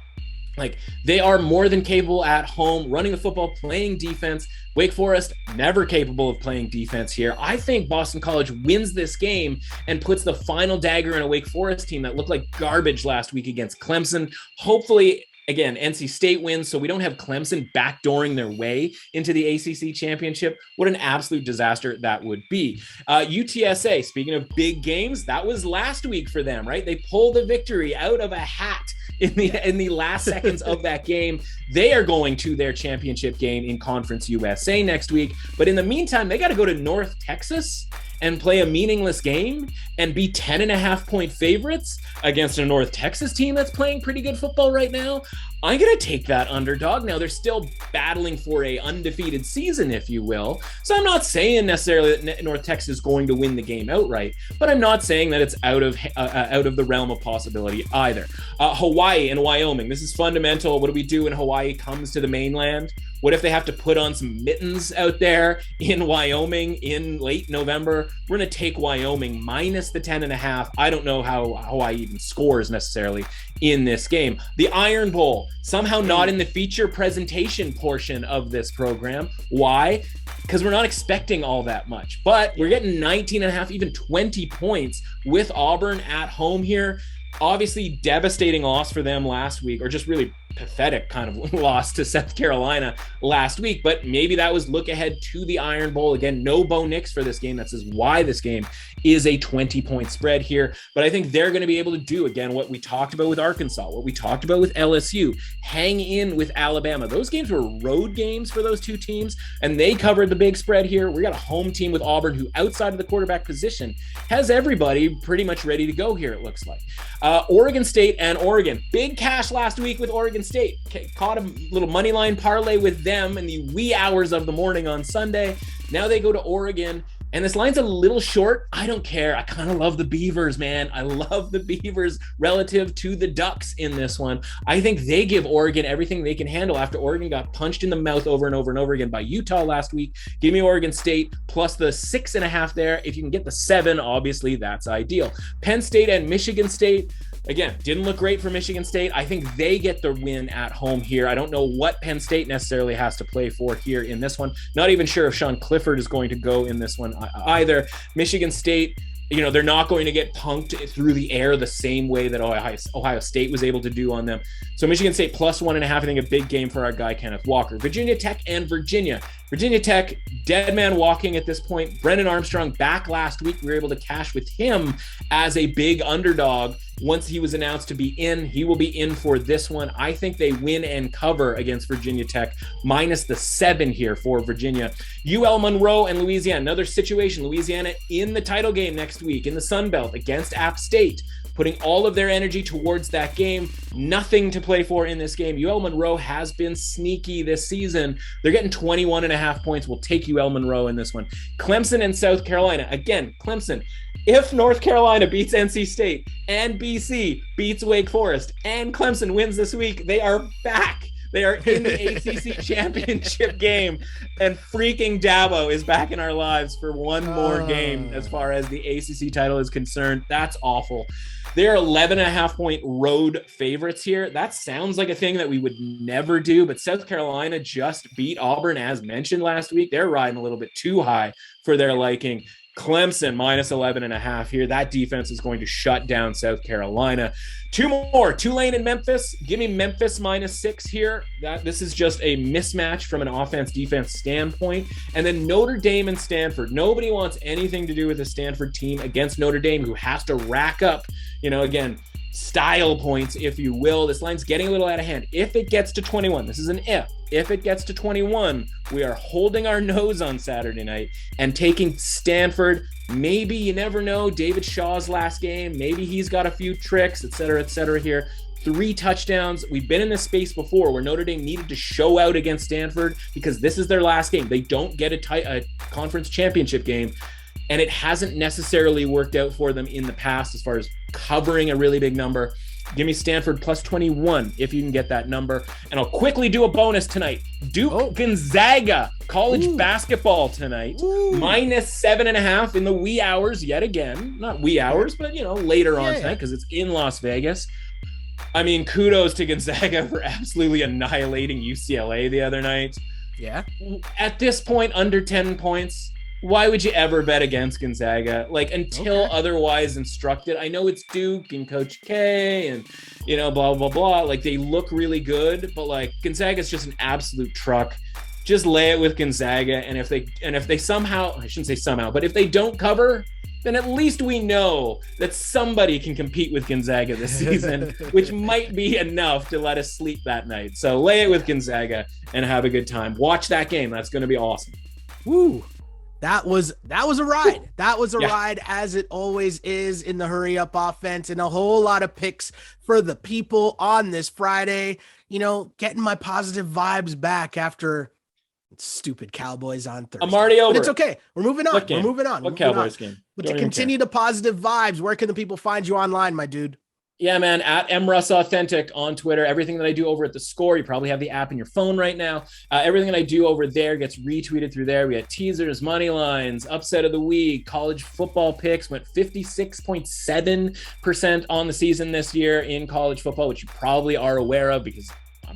Like, they are more than capable at home, running the football, playing defense. Wake Forest, never capable of playing defense here. I think Boston College wins this game and puts the final dagger in a Wake Forest team that looked like garbage last week against Clemson. Hopefully, again, NC State wins, so we don't have Clemson backdooring their way into the ACC championship. What an absolute disaster that would be. UTSA, speaking of big games, that was last week for them, right? They pulled the victory out of a hat in the last seconds of that game. They are going to their championship game in Conference USA next week. But in the meantime, they got to go to North Texas and play a meaningless game and be 10.5-point favorites against a North Texas team that's playing pretty good football right now. I'm going to take that underdog. Now, they're still battling for a undefeated season, if you will. So I'm not saying necessarily that North Texas is going to win the game outright, but I'm not saying that it's out of the realm of possibility either. Hawaii and Wyoming. This is fundamental. What do we do when Hawaii comes to the mainland? What if they have to put on some mittens out there in Wyoming in late November? We're going to take Wyoming minus the 10.5. I don't know how Hawaii even scores necessarily in this game. The Iron Bowl, somehow not in the feature presentation portion of this program. Why? Because we're not expecting all that much, but we're getting 19.5, even 20 points with Auburn at home here. Obviously, devastating loss for them last week, or just really pathetic kind of loss to South Carolina last week, but maybe that was look ahead to the Iron Bowl. Again, no Bo Nix for this game. That says why this game is a 20-point spread here, but I think they're going to be able to do, again, what we talked about with Arkansas, what we talked about with LSU, hang in with Alabama. Those games were road games for those two teams, and they covered the big spread here. We got a home team with Auburn, who outside of the quarterback position has everybody pretty much ready to go here, it looks like. Oregon State and Oregon. Big cash last week with Oregon State. Caught a little money line parlay with them in the wee hours of the morning on Sunday. Now they go to Oregon, and this line's a little short. I don't care. I kind of love the Beavers, man. I love the Beavers relative to the Ducks in this one. I think they give Oregon everything they can handle after Oregon got punched in the mouth over and over and over again by Utah last week. Give me Oregon State plus the 6.5 there. If you can get the 7, obviously that's ideal. Penn State and Michigan State. Again, didn't look great for Michigan State. I think they get the win at home here. I don't know what Penn State necessarily has to play for here in this one. Not even sure if Sean Clifford is going to go in this one either. Michigan State, they're not going to get punked through the air the same way that Ohio State was able to do on them. So Michigan State plus 1.5, I think a big game for our guy, Kenneth Walker. Virginia Tech and Virginia. Virginia Tech, dead man walking at this point. Brennan Armstrong back last week. We were able to cash with him as a big underdog. Once he was announced to be in, he will be in for this one. I think they win and cover against Virginia Tech, minus the 7 here for Virginia. UL Monroe and Louisiana, another situation. Louisiana in the title game next week in the Sun Belt against App State, putting all of their energy towards that game. Nothing to play for in this game. UL Monroe has been sneaky this season. They're getting 21.5 points. We'll take UL Monroe in this one. Clemson and South Carolina. Again, Clemson. If North Carolina beats NC State and BC beats Wake Forest and Clemson wins this week, they are back. They are in the ACC championship game, and freaking Dabo is back in our lives for one more game as far as the ACC title is concerned. That's awful. They're 11.5-point road favorites here. That sounds like a thing that we would never do, but South Carolina just beat Auburn, as mentioned last week. They're riding a little bit too high for their liking. Clemson minus 11.5 here. That defense is going to shut down South Carolina. 2 more, Tulane and Memphis. Give me Memphis minus 6 here. This is just a mismatch from an offense-defense standpoint. And then Notre Dame and Stanford. Nobody wants anything to do with the Stanford team against Notre Dame, who has to rack up, again, style points, if you will. This line's getting a little out of hand. If it gets to 21, this is an if it gets to 21, we are holding our nose on Saturday night and taking Stanford. Maybe, you never know, David Shaw's last game, maybe he's got a few tricks, et cetera here. 3 touchdowns. We've been in this space before where Notre Dame needed to show out against Stanford because this is their last game. They don't get a conference championship game, and it hasn't necessarily worked out for them in the past as far as covering a really big number. Give me Stanford plus 21 if you can get that number. And I'll quickly do a bonus tonight. Duke Gonzaga, college basketball tonight. Minus 7.5 in the wee hours yet again. Not wee hours, but, later on tonight because it's in Las Vegas. I mean, kudos to Gonzaga for absolutely annihilating UCLA the other night. Yeah. At this point, under 10 points, why would you ever bet against Gonzaga? Like, until otherwise instructed. I know it's Duke and Coach K and, you know, blah, blah, blah. Like, they look really good, but like Gonzaga's just an absolute truck. Just lay it with Gonzaga. And if they somehow, I shouldn't say somehow, but if they don't cover, then at least we know that somebody can compete with Gonzaga this season, which might be enough to let us sleep that night. So lay it with Gonzaga and have a good time. Watch that game. That's going to be awesome. Woo. That was a ride. That was a ride, as it always is in the hurry up offense, and a whole lot of picks for the people on this Friday. You know, getting my positive vibes back after stupid Cowboys on Thursday. I'm already over. But it's okay. We're moving on. We're moving on. What Cowboys game? But to continue the positive vibes, where can the people find you online, my dude? Yeah, man, at MRussAuthentic on Twitter. Everything that I do over at The Score, you probably have the app in your phone right now. Everything that I do over there gets retweeted through there. We had teasers, money lines, upset of the week, college football picks went 56.7% on the season this year in college football, which you probably are aware of because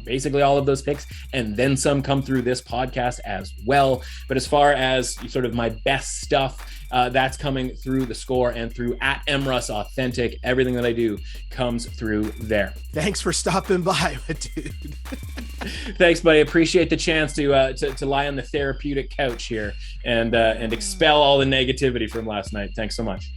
basically all of those picks and then some come through this podcast as well. But as far as sort of my best stuff, that's coming through The Score and through at MRussAuthentic. Everything that I do comes through there. Thanks for stopping by, dude. Thanks, buddy. Appreciate the chance to lie on the therapeutic couch here and expel all the negativity from last night. Thanks so much.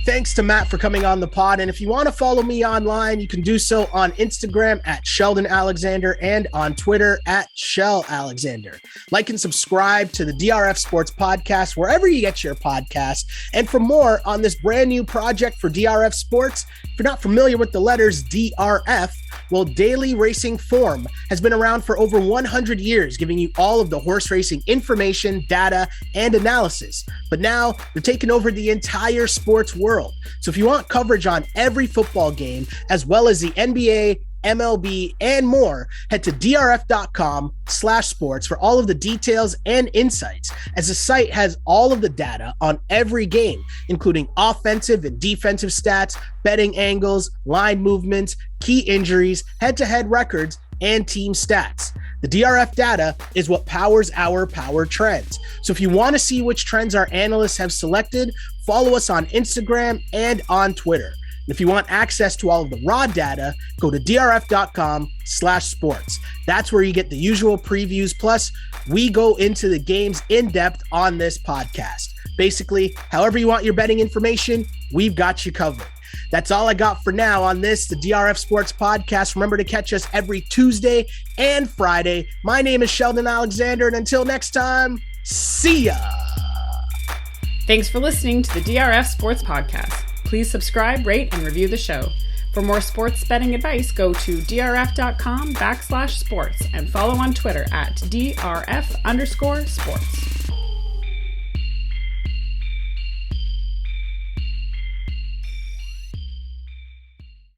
Thanks to Matt for coming on the pod. And if you want to follow me online, you can do so on Instagram at Sheldon Alexander and on Twitter at Shell Alexander. Like and subscribe to the DRF Sports Podcast wherever you get your podcasts. And for more on this brand new project for DRF Sports, if you're not familiar with the letters DRF, well, Daily Racing Form has been around for over 100 years, giving you all of the horse racing information, data, and analysis. But now they're taking over the entire sports world. So if you want coverage on every football game, as well as the NBA, MLB, and more, head to drf.com/sports for all of the details and insights, as the site has all of the data on every game, including offensive and defensive stats, betting angles, line movements, key injuries, head-to-head records, and team stats. The DRF data is what powers our power trends. So if you want to see which trends our analysts have selected, follow us on Instagram and on Twitter. And if you want access to all of the raw data, go to drf.com/sports. That's where you get the usual previews. Plus, we go into the games in depth on this podcast. Basically, however you want your betting information, we've got you covered. That's all I got for now on this, the DRF Sports Podcast. Remember to catch us every Tuesday and Friday. My name is Sheldon Alexander, and until next time, see ya. Thanks for listening to the DRF Sports Podcast. Please subscribe, rate, and review the show. For more sports betting advice, go to drf.com/sports and follow on Twitter at DRF_sports.